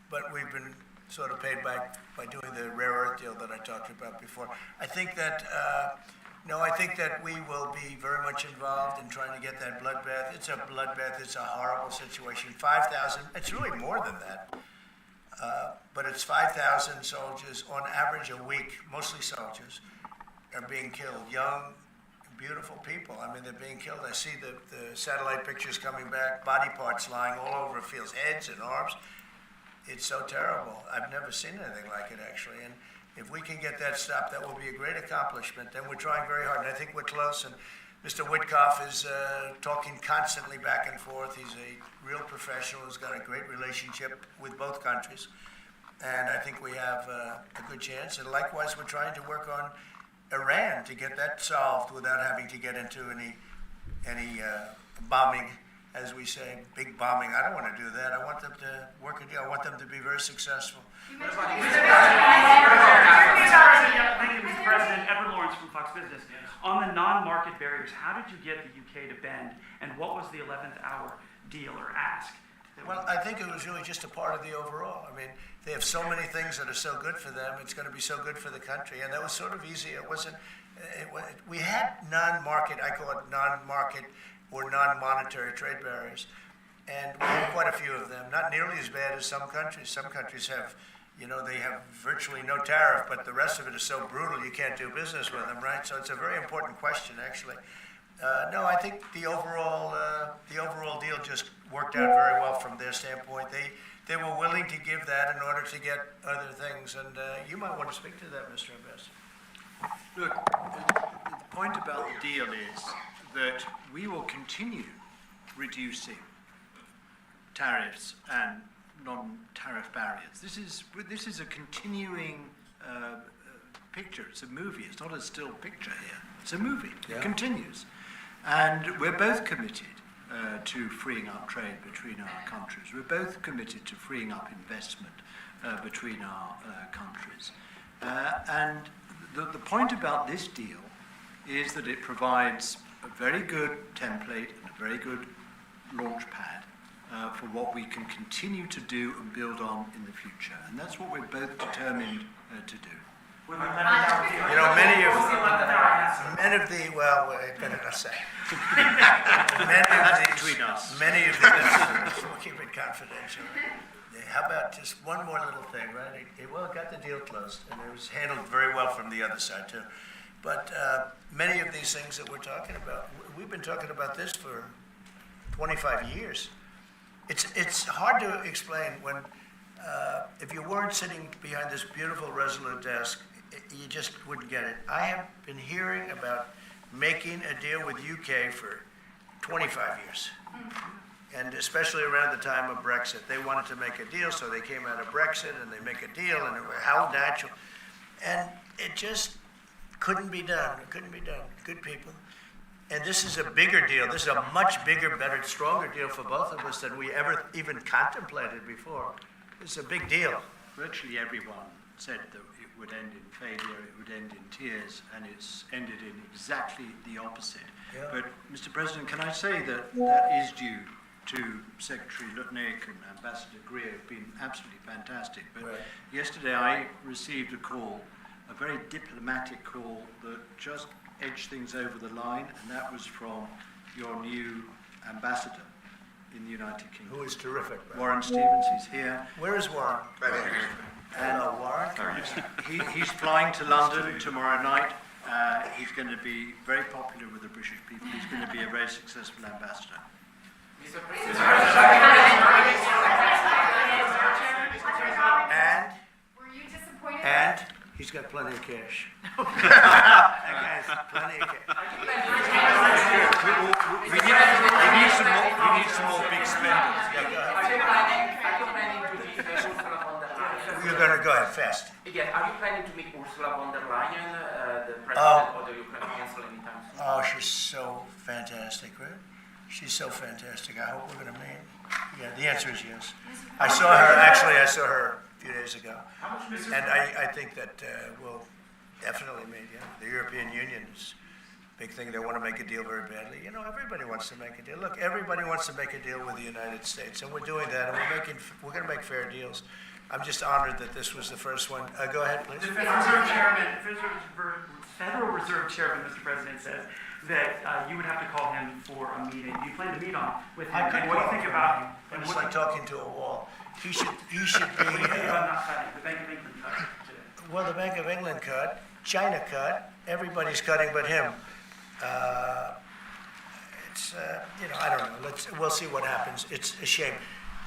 But we've been sort of paid back by doing the rare earth deal that I talked about before. I think that we will be very much involved in trying to get that bloodbath. It's a bloodbath. It's a horrible situation. 5,000. It's really more than that. But it's 5,000 soldiers on average a week, mostly soldiers, are being killed. Young, beautiful people. I mean, they're being killed. I see the satellite pictures coming back, body parts lying all over fields, heads and arms. It's so terrible. I've never seen anything like it, actually. And if we can get that stopped, that will be a great accomplishment. And we're trying very hard. And I think we're close. And Mr. Witkoff is talking constantly back and forth. He's a real professional who's got a great relationship with both countries. And I think we have a good chance. And likewise, we're trying to work on Iran to get that solved without having to get into any bombing, as we say, big bombing. I don't want to do that. I want them to work a deal. I want them to be very successful. Thank you, Mr. President. Edward Lawrence from Fox Business. On the non-market barriers, how did you get the UK to bend, and what was the 11th hour deal or ask? Well, I think it was really just a part of the overall. I mean, they have so many things that are so good for them. It's going to be so good for the country, and that was sort of easy. It wasn't. We had non-market. I call it non-market or non-monetary trade barriers, and we had quite a few of them. Not nearly as bad as some countries. Some countries have, they have virtually no tariff, but the rest of it is so brutal you can't do business with them, right? So it's a very important question, actually. No, I think the overall deal just worked out very well from their standpoint. They were willing to give that in order to get other things, and you might want to speak to that, Mr. Ambassador. Look, the point about the deal is that we will continue reducing tariffs and non-tariff barriers. This is a continuing picture. It's a movie. It's not a still picture here. It's a movie. Yeah. It continues. And we're both committed to freeing up trade between our countries. We're both committed to freeing up investment between our countries. And the point about this deal is that it provides a very good template and a very good launch pad for what we can continue to do and build on in the future. And that's what we're both determined to do. You know, many of the, well, what can I say? Many of the, we'll keep it confidential. How about just one more little thing, right? It got the deal closed, and it was handled very well from the other side, too. But many of these things that we're talking about, we've been talking about this for 25 years. It's hard to explain when, if you weren't sitting behind this beautiful Resolute desk, you just wouldn't get it. I have been hearing about making a deal with UK for 25 years. And especially around the time of Brexit. They wanted to make a deal, so they came out of Brexit and they make a deal, and it was how natural. And it just couldn't be done. It couldn't be done. Good people. And this is a bigger deal. This is a much bigger, better, stronger deal for both of us than we ever even contemplated before. It's a big deal. Virtually everyone said that it would end in failure, it would end in tears, and it's ended in exactly the opposite. Yeah. But, Mr. President, can I say that that is due to Secretary Lutnick and Ambassador Greer, who've been absolutely fantastic. But Right. yesterday I received a call, a very diplomatic call that just edged things over the line, and that was from your new ambassador in the United Kingdom. Who is terrific. Right? Warren Stevens, he's here. Where is Warren? Hello, Warren. He's flying to London tomorrow night. He's going to be very popular with the British people. He's going to be a very successful ambassador. And? Were you disappointed? And he's got plenty of cash. That guy's plenty of cash. We need some more big spenders. You're going to go ahead fast. Yeah, are you planning to meet Ursula von der Leyen, the president of the Ukraine Council, anytime soon? Oh, she's so fantastic, right? She's so fantastic. I hope we're going to meet. Yeah, the answer is yes. I saw her a few days ago. And I think that we'll definitely meet, yeah. The European Union is a big thing. They want to make a deal very badly. You know, everybody wants to make a deal. Look, everybody wants to make a deal with the United States, and we're doing that, and we're going to make fair deals. I'm just honored that this was the first one. Go ahead, please. The Federal Reserve Chairman, Mr. President, says that you would have to call him for a meeting. Do you plan to meet with him? And what do you think about? It's like talking to a wall. He should be. What do you think about not cutting? The Bank of England cut today. Well, the Bank of England cut, China cut, everybody's cutting but him. I don't know. We'll see what happens. It's a shame.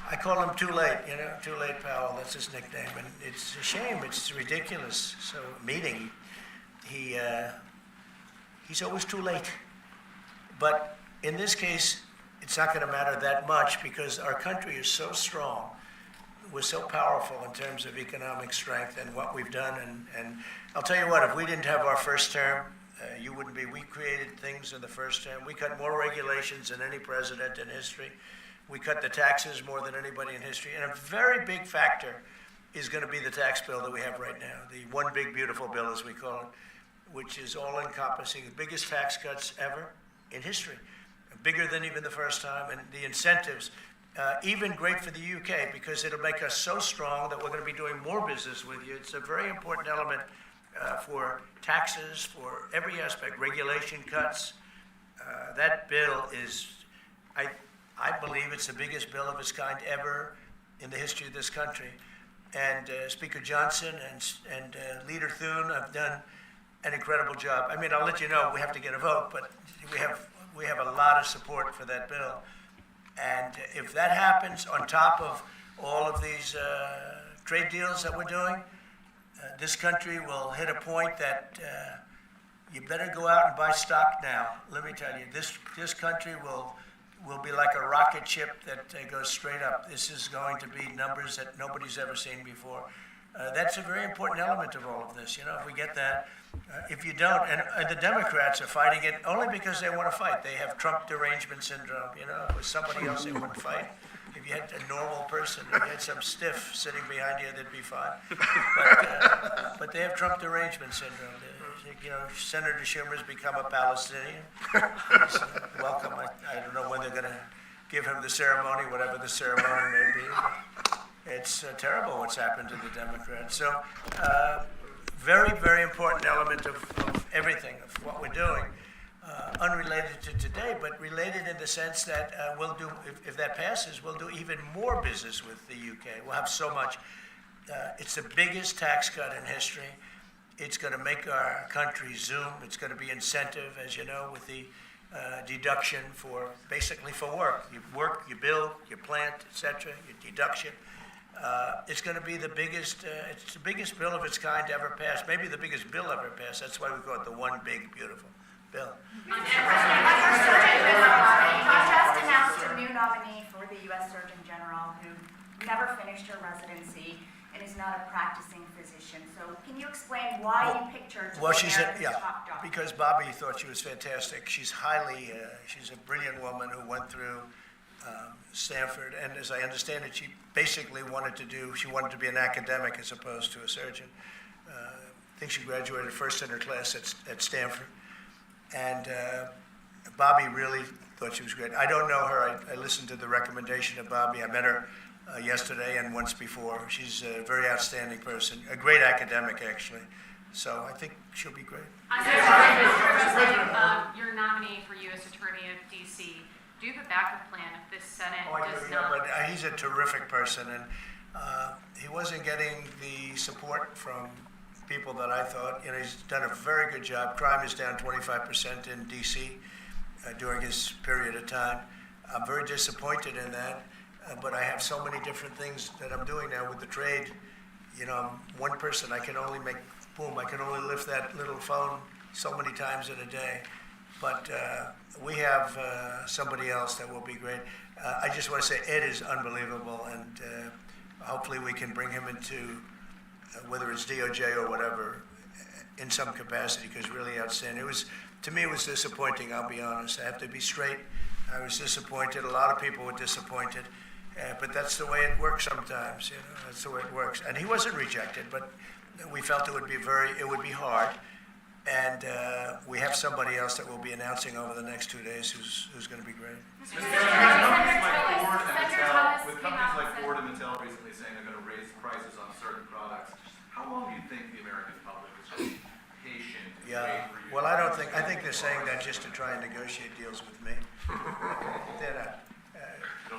I call him Too Late, Too Late Powell, that's his nickname, and it's a shame, it's ridiculous. So, meeting, he's always too late. But in this case, it's not going to matter that much because our country is so strong. We're so powerful in terms of economic strength and what we've done. And I'll tell you what, if we didn't have our first term, you wouldn't be. We created things in the first term. We cut more regulations than any president in history. We cut the taxes more than anybody in history. And a very big factor is going to be the tax bill that we have right now, the one big beautiful bill, as we call it, which is all-encompassing, the biggest tax cuts ever in history, bigger than even the first time, and the incentives, even great for the UK, because it'll make us so strong that we're going to be doing more business with you. It's a very important element for taxes, for every aspect, regulation cuts. That bill is, I believe it's the biggest bill of its kind ever in the history of this country. And Speaker Johnson and Leader Thune have done an incredible job. I mean, I'll let you know, we have to get a vote, but we have a lot of support for that bill. And if that happens on top of all of these trade deals that we're doing, this country will hit a point that you better go out and buy stock now. Let me tell you, this country will be like a rocket ship that goes straight up. This is going to be numbers that nobody's ever seen before. That's a very important element of all of this. You know, if we get that, if you don't, and the Democrats are fighting it only because they want to fight. They have Trump derangement syndrome. You know, if it was somebody else they wouldn't fight. If you had a normal person, if you had some stiff sitting behind you, they'd be fine. But they have Trump derangement syndrome. You know, Senator Schumer's become a Palestinian. He's, welcome. I don't know when they're going to give him the ceremony, whatever the ceremony may be. It's terrible what's happened to the Democrats. So, very, very important element of everything, of what we're doing. Unrelated to today, but related in the sense that we'll do, if that passes, we'll do even more business with the UK. We'll have so much. It's the biggest tax cut in history. It's going to make our country zoom. It's going to be incentive, as you know, with the deduction for, basically for work. You work, you build, you plant, etc., your deduction. It's going to be the biggest, it's the biggest bill of its kind ever passed, maybe the biggest bill ever passed. That's why we call it the one big, beautiful bill. Just announced a new nominee for the U.S. Surgeon General who never finished her residency and is not a practicing physician. So can you explain why you picked her to be America's top doctor? Because Bobby thought she was fantastic. She's highly, she's a brilliant woman who went through Stanford, and as I understand it, she basically wanted to be an academic as opposed to a surgeon. I think she graduated first in her class at Stanford. And Bobby really thought she was great. I don't know her. I listened to the recommendation of Bobby. I met her yesterday and once before. She's a very outstanding person, a great academic, actually. So I think she'll be great. Your nominee for U.S. Attorney of D.C., do you have a backup plan if this Senate does not? But he's a terrific person, and he wasn't getting the support from people that I thought. You know, he's done a very good job. Crime is down 25% in D.C. During his period of time. I'm very disappointed in that, but I have so many different things that I'm doing now with the trade. You know, I'm one person. I can only make, boom, I can only lift that little phone so many times in a day. But we have somebody else that will be great. I just want to say Ed is unbelievable, and hopefully we can bring him into whether it's DOJ or whatever, in some capacity, because really outstanding. To me, it was disappointing, I'll be honest. I have to be straight. I was disappointed. A lot of people were disappointed. But that's the way it works sometimes, you know. That's the way it works. And he wasn't rejected, but we felt it would be hard. And we have somebody else that we'll be announcing over the next 2 days who's going to be great. With companies like Ford and Mattel recently saying they're going to raise prices on certain products, how long do you think the American public is going to be patient and wait for you? Well, I think they're saying that just to try and negotiate deals with me. They're not.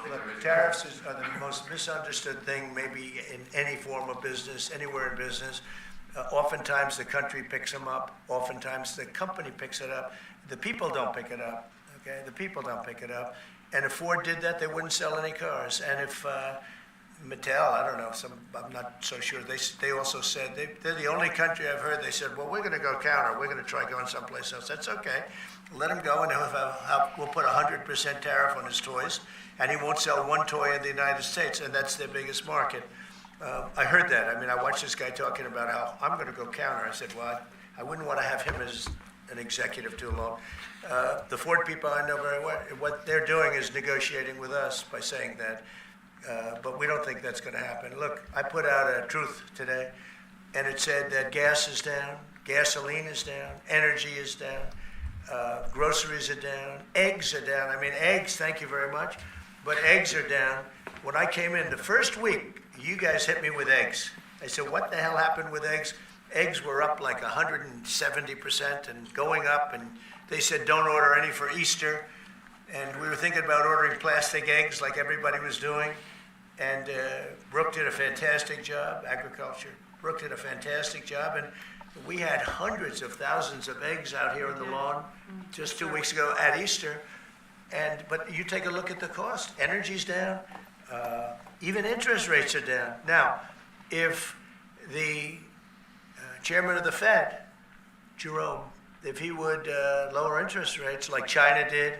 Look, tariffs are the most misunderstood thing maybe in any form of business, anywhere in business. Oftentimes the country picks them up. Oftentimes the company picks it up. The people don't pick it up. Okay, the people don't pick it up. And if Ford did that, they wouldn't sell any cars. And if Mattel, I don't know, I'm not so sure. They also said they're the only country I've heard. They said, well, we're going to go counter. We're going to try going someplace else. That's okay. Let him go, and we'll put 100% tariff on his toys, and he won't sell one toy in the United States, and that's their biggest market. I heard that. I mean, I watched this guy talking about how I'm going to go counter. I said, well, I wouldn't want to have him as an executive too long. The Ford people I know very well. What they're doing is negotiating with us by saying that. But we don't think that's going to happen. Look, I put out a truth today, and it said that gas is down, gasoline is down, energy is down, groceries are down, eggs are down. I mean, eggs, thank you very much, but eggs are down. When I came in the first week, you guys hit me with eggs. I said, what the hell happened with eggs? Eggs were up like 170% and going up, and they said, don't order any for Easter. And we were thinking about ordering plastic eggs like everybody was doing. And Brooke did a fantastic job, agriculture. Brooke did a fantastic job. And we had hundreds of thousands of eggs out here on the lawn just 2 weeks ago at Easter. But you take a look at the cost. Energy's down. Even interest rates are down. Now, if the chairman of the Fed, Jerome if he would lower interest rates like China did,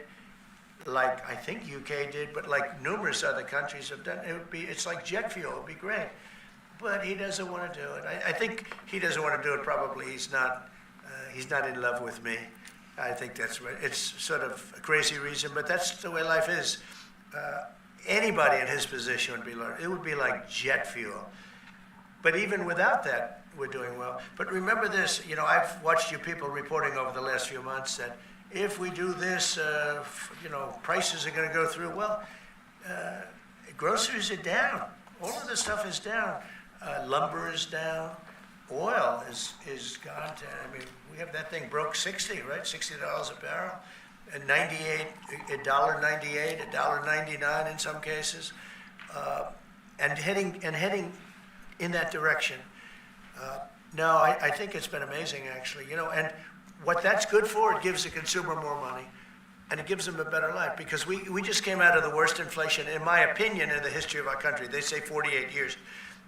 like I think UK did, but like numerous other countries have done, it's like jet fuel, it'd be great. But he doesn't want to do it. I think he doesn't want to do it. Probably he's not in love with me. I think that's right. It's sort of a crazy reason, but that's the way life is. Anybody in his position would be like, it would be like jet fuel. But even without that, we're doing well. But remember this, I've watched you people reporting over the last few months that if we do this, prices are going to go through. Well, groceries are down. All of this stuff is down. Lumber is down. Oil is gone to, we have that thing broke 60, right? $60 a barrel. And $1.98, $1.99 in some cases. And heading in that direction. No, I think it's been amazing, actually. And what that's good for, it gives the consumer more money, and it gives them a better life, because we just came out of the worst inflation, in my opinion, in the history of our country. They say 48 years.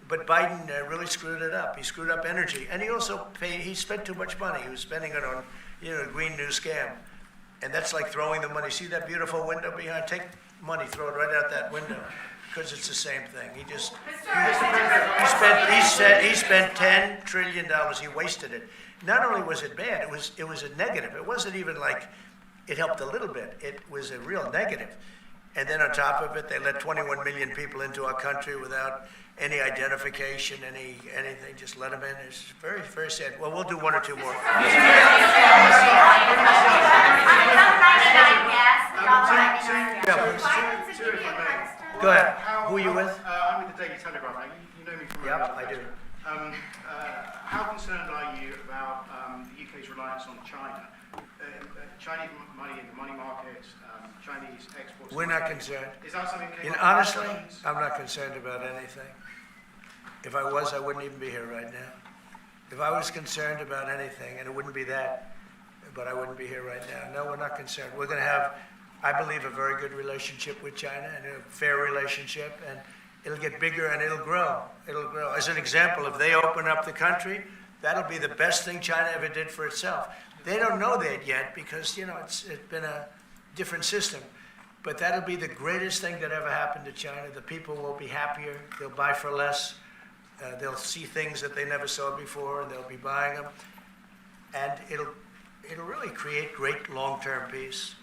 But Biden really screwed it up. He screwed up energy. And he also he spent too much money. He was spending it on, the Green New Scam. And that's like throwing the money. See that beautiful window behind? Take money, throw it right out that window, because it's the same thing. He spent $10 trillion. He wasted it. Not only was it bad, it was a negative. It wasn't even like it helped a little bit. It was a real negative. And then on top of it, they let 21 million people into our country without any identification, anything. Just let them in. It's very, very sad. Well, we'll do one or two more. Go ahead. Who are you with? I'm with the Daily Telegraph. You know me from Yep, I do. How concerned are you about the UK's reliance on China? Chinese money in the money markets, Chinese exports. We're not concerned. Is that something? Honestly, I'm not concerned about anything. If I was, I wouldn't even be here right now. If I was concerned about anything, and it wouldn't be that, but I wouldn't be here right now. No, we're not concerned. We're going to have, I believe, a very good relationship with China, and a fair relationship, and it'll get bigger and it'll grow. It'll grow. As an example, if they open up the country, that'll be the best thing China ever did for itself. They don't know that yet because, it's been a different system. But that'll be the greatest thing that ever happened to China. The people will be happier. They'll buy for less. They'll see things that they never saw before, and they'll be buying them. And it'll really create great long-term peace.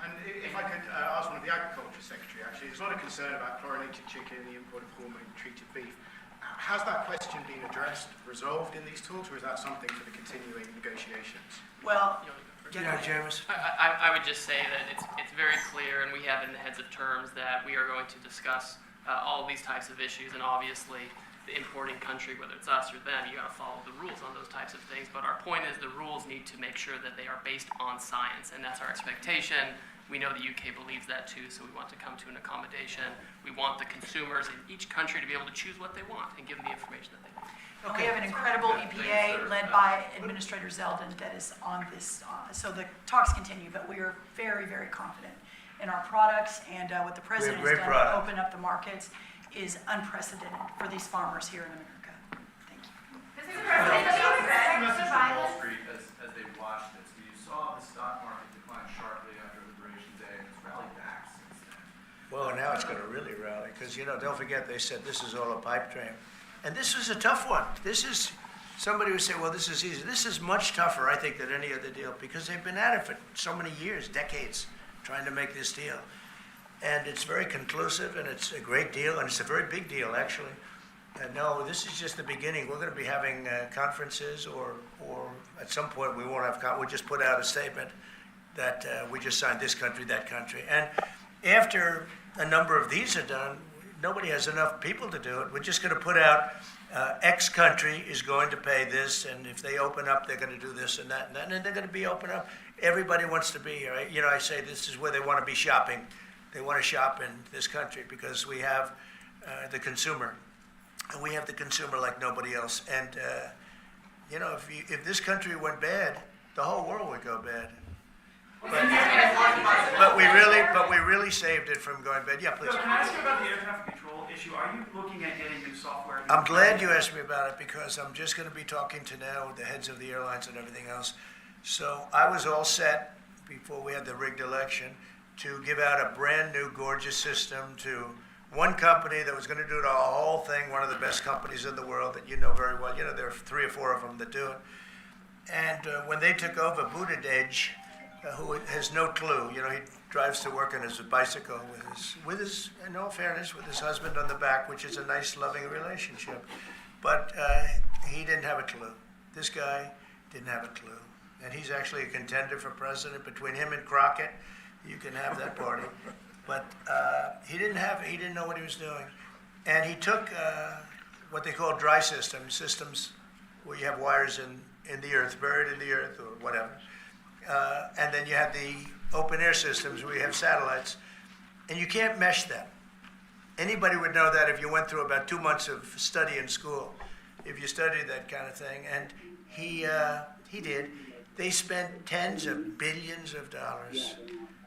And if I could ask one of the Agriculture Secretary, actually, there's a lot of concern about chlorinated chicken, the import of hormone-treated beef. Has that question been addressed, resolved in these talks, or is that something for the continuing negotiations? Well, James. I would just say that it's very clear, and we have in the heads of terms that we are going to discuss all of these types of issues, and obviously the importing country, whether it's us or them, you got to follow the rules on those types of things. But our point is the rules need to make sure that they are based on science, and that's our expectation. We know the UK believes that too, so we want to come to an accommodation. We want the consumers in each country to be able to choose what they want and give them the information that they want. We have an incredible EPA led by Administrator Zeldin that is on this. So the talks continue, but we are very, very confident in our products, and what the president has done to open up the markets is unprecedented for these farmers here in America. Thank you. Wall Street, as they watched this, you saw the stock market decline sharply after Liberation Day, and it's rallied back since then. Well, now it's going to really rally, because, don't forget, they said this is all a pipe dream. And this is a tough one. This is, somebody would say, well, this is easy. This is much tougher, I think, than any other deal, because they've been at it for so many years, decades, trying to make this deal. And it's very conclusive, and it's a great deal, and it's a very big deal, actually. And no, this is just the beginning. We're going to be having conferences, or at some point we won't have, we'll just put out a statement that we just signed this country, that country. And after a number of these are done, nobody has enough people to do it. We're just going to put out X country is going to pay this, and if they open up, they're going to do this and that, and they're going to be open up. Everybody wants to be here. I say this is where they want to be shopping. They want to shop in this country because we have the consumer. And we have the consumer like nobody else. And, if this country went bad, the whole world would go bad. But we really saved it from going bad. Yeah, please. So can I ask you about the air traffic control issue? Are you looking at getting new software? I'm glad you asked me about it, because I'm just going to be talking to now the heads of the airlines and everything else. So I was all set before we had the rigged election to give out a brand new gorgeous system to one company that was going to do the whole thing, one of the best companies in the world that you know very well. You know, there are 3 or 4 of them that do it. And when they took over, Buttigieg, who has no clue, you know, he drives to work on his bicycle with his, in all fairness, with his husband on the back, which is a nice, loving relationship. But he didn't have a clue. This guy didn't have a clue. And he's actually a contender for president. Between him and Crockett, you can have that party. But he didn't know what he was doing. And he took what they call dry systems where you have wires in the earth, buried in the earth or whatever. And then you have the open air systems where you have satellites. And you can't mesh them. Anybody would know that if you went through about 2 months of study in school, if you studied that kind of thing. And he did. They spent tens of billions of dollars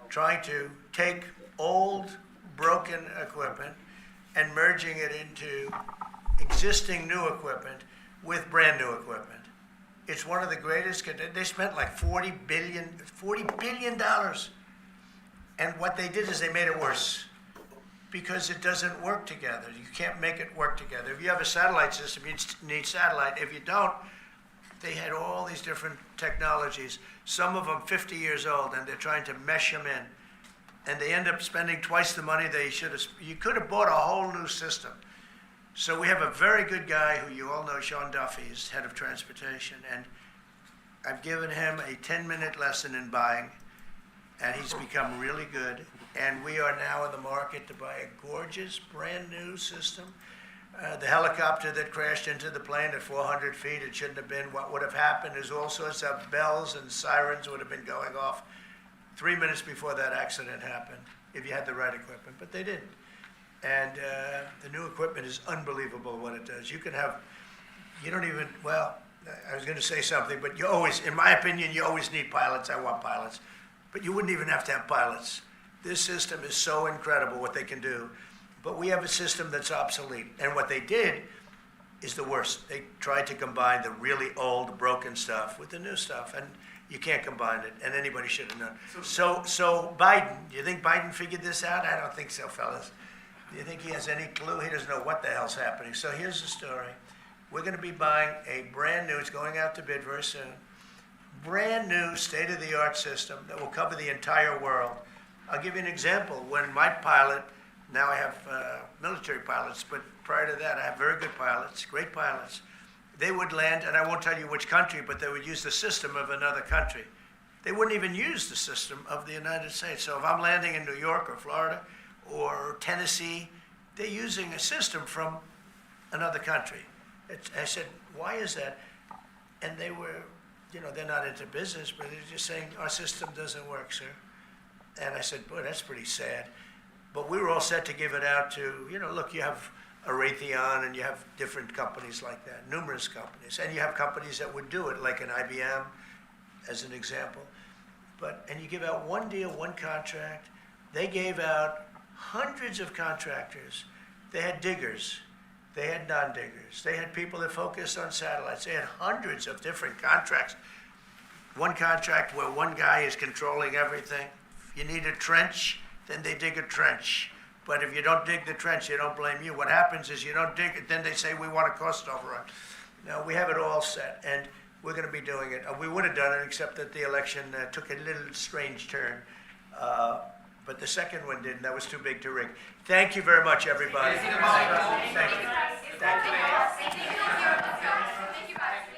trying to take old, broken equipment and merging it into existing new equipment with brand new equipment. It's one of the greatest. They spent like $40 billion. And what they did is they made it worse because it doesn't work together. You can't make it work together. If you have a satellite system, you need satellite. If you don't, they had all these different technologies, some of them 50 years old, and they're trying to mesh them in. And they end up spending twice the money they should have. You could have bought a whole new system. So we have a very good guy who you all know, Sean Duffy, is head of transportation. And I've given him a 10-minute lesson in buying, and he's become really good. And we are now in the market to buy a gorgeous, brand new system. The helicopter that crashed into the plane at 400 feet, it shouldn't have been. What would have happened is all sorts of bells and sirens would have been going off 3 minutes before that accident happened, if you had the right equipment, but they didn't. And the new equipment is unbelievable what it does. You can have, you don't even, well, I was going to say something, but you always, in my opinion, you always need pilots. I want pilots. But you wouldn't even have to have pilots. This system is so incredible what they can do. But we have a system that's obsolete. And what they did is the worst. They tried to combine the really old, broken stuff with the new stuff. And you can't combine it. And anybody should have known. So Biden, do you think Biden figured this out? I don't think so, fellas. Do you think he has any clue? He doesn't know what the hell's happening. So here's the story. We're going to be buying a brand new, it's going out to bid very soon, brand new state-of-the-art system that will cover the entire world. I'll give you an example. When my pilot, now I have military pilots, but prior to that I have very good pilots, great pilots. They would land, and I won't tell you which country, but they would use the system of another country. They wouldn't even use the system of the United States. So if I'm landing in New York or Florida or Tennessee, they're using a system from another country. I said, why is that? And they were, you know, they're not into business, but they're just saying, our system doesn't work, sir. And I said, boy, that's pretty sad. But we were all set to give it out to, you know, look, you have a Raytheon and you have different companies like that, numerous companies. And you have companies that would do it, like an IBM, as an example. And you give out one deal, one contract. They gave out hundreds of contractors. They had diggers. They had non-diggers. They had people that focused on satellites. They had hundreds of different contracts. One contract where one guy is controlling everything. If you need a trench, then they dig a trench. But if you don't dig the trench, they don't blame you. What happens is you don't dig it, then they say, we want a cost overrun. Now, we have it all set, and we're going to be doing it. We would have done it, except that the election took a little strange turn. But the second one didn't. That was too big to rig. Thank you very much, everybody. Thank you. Thank you.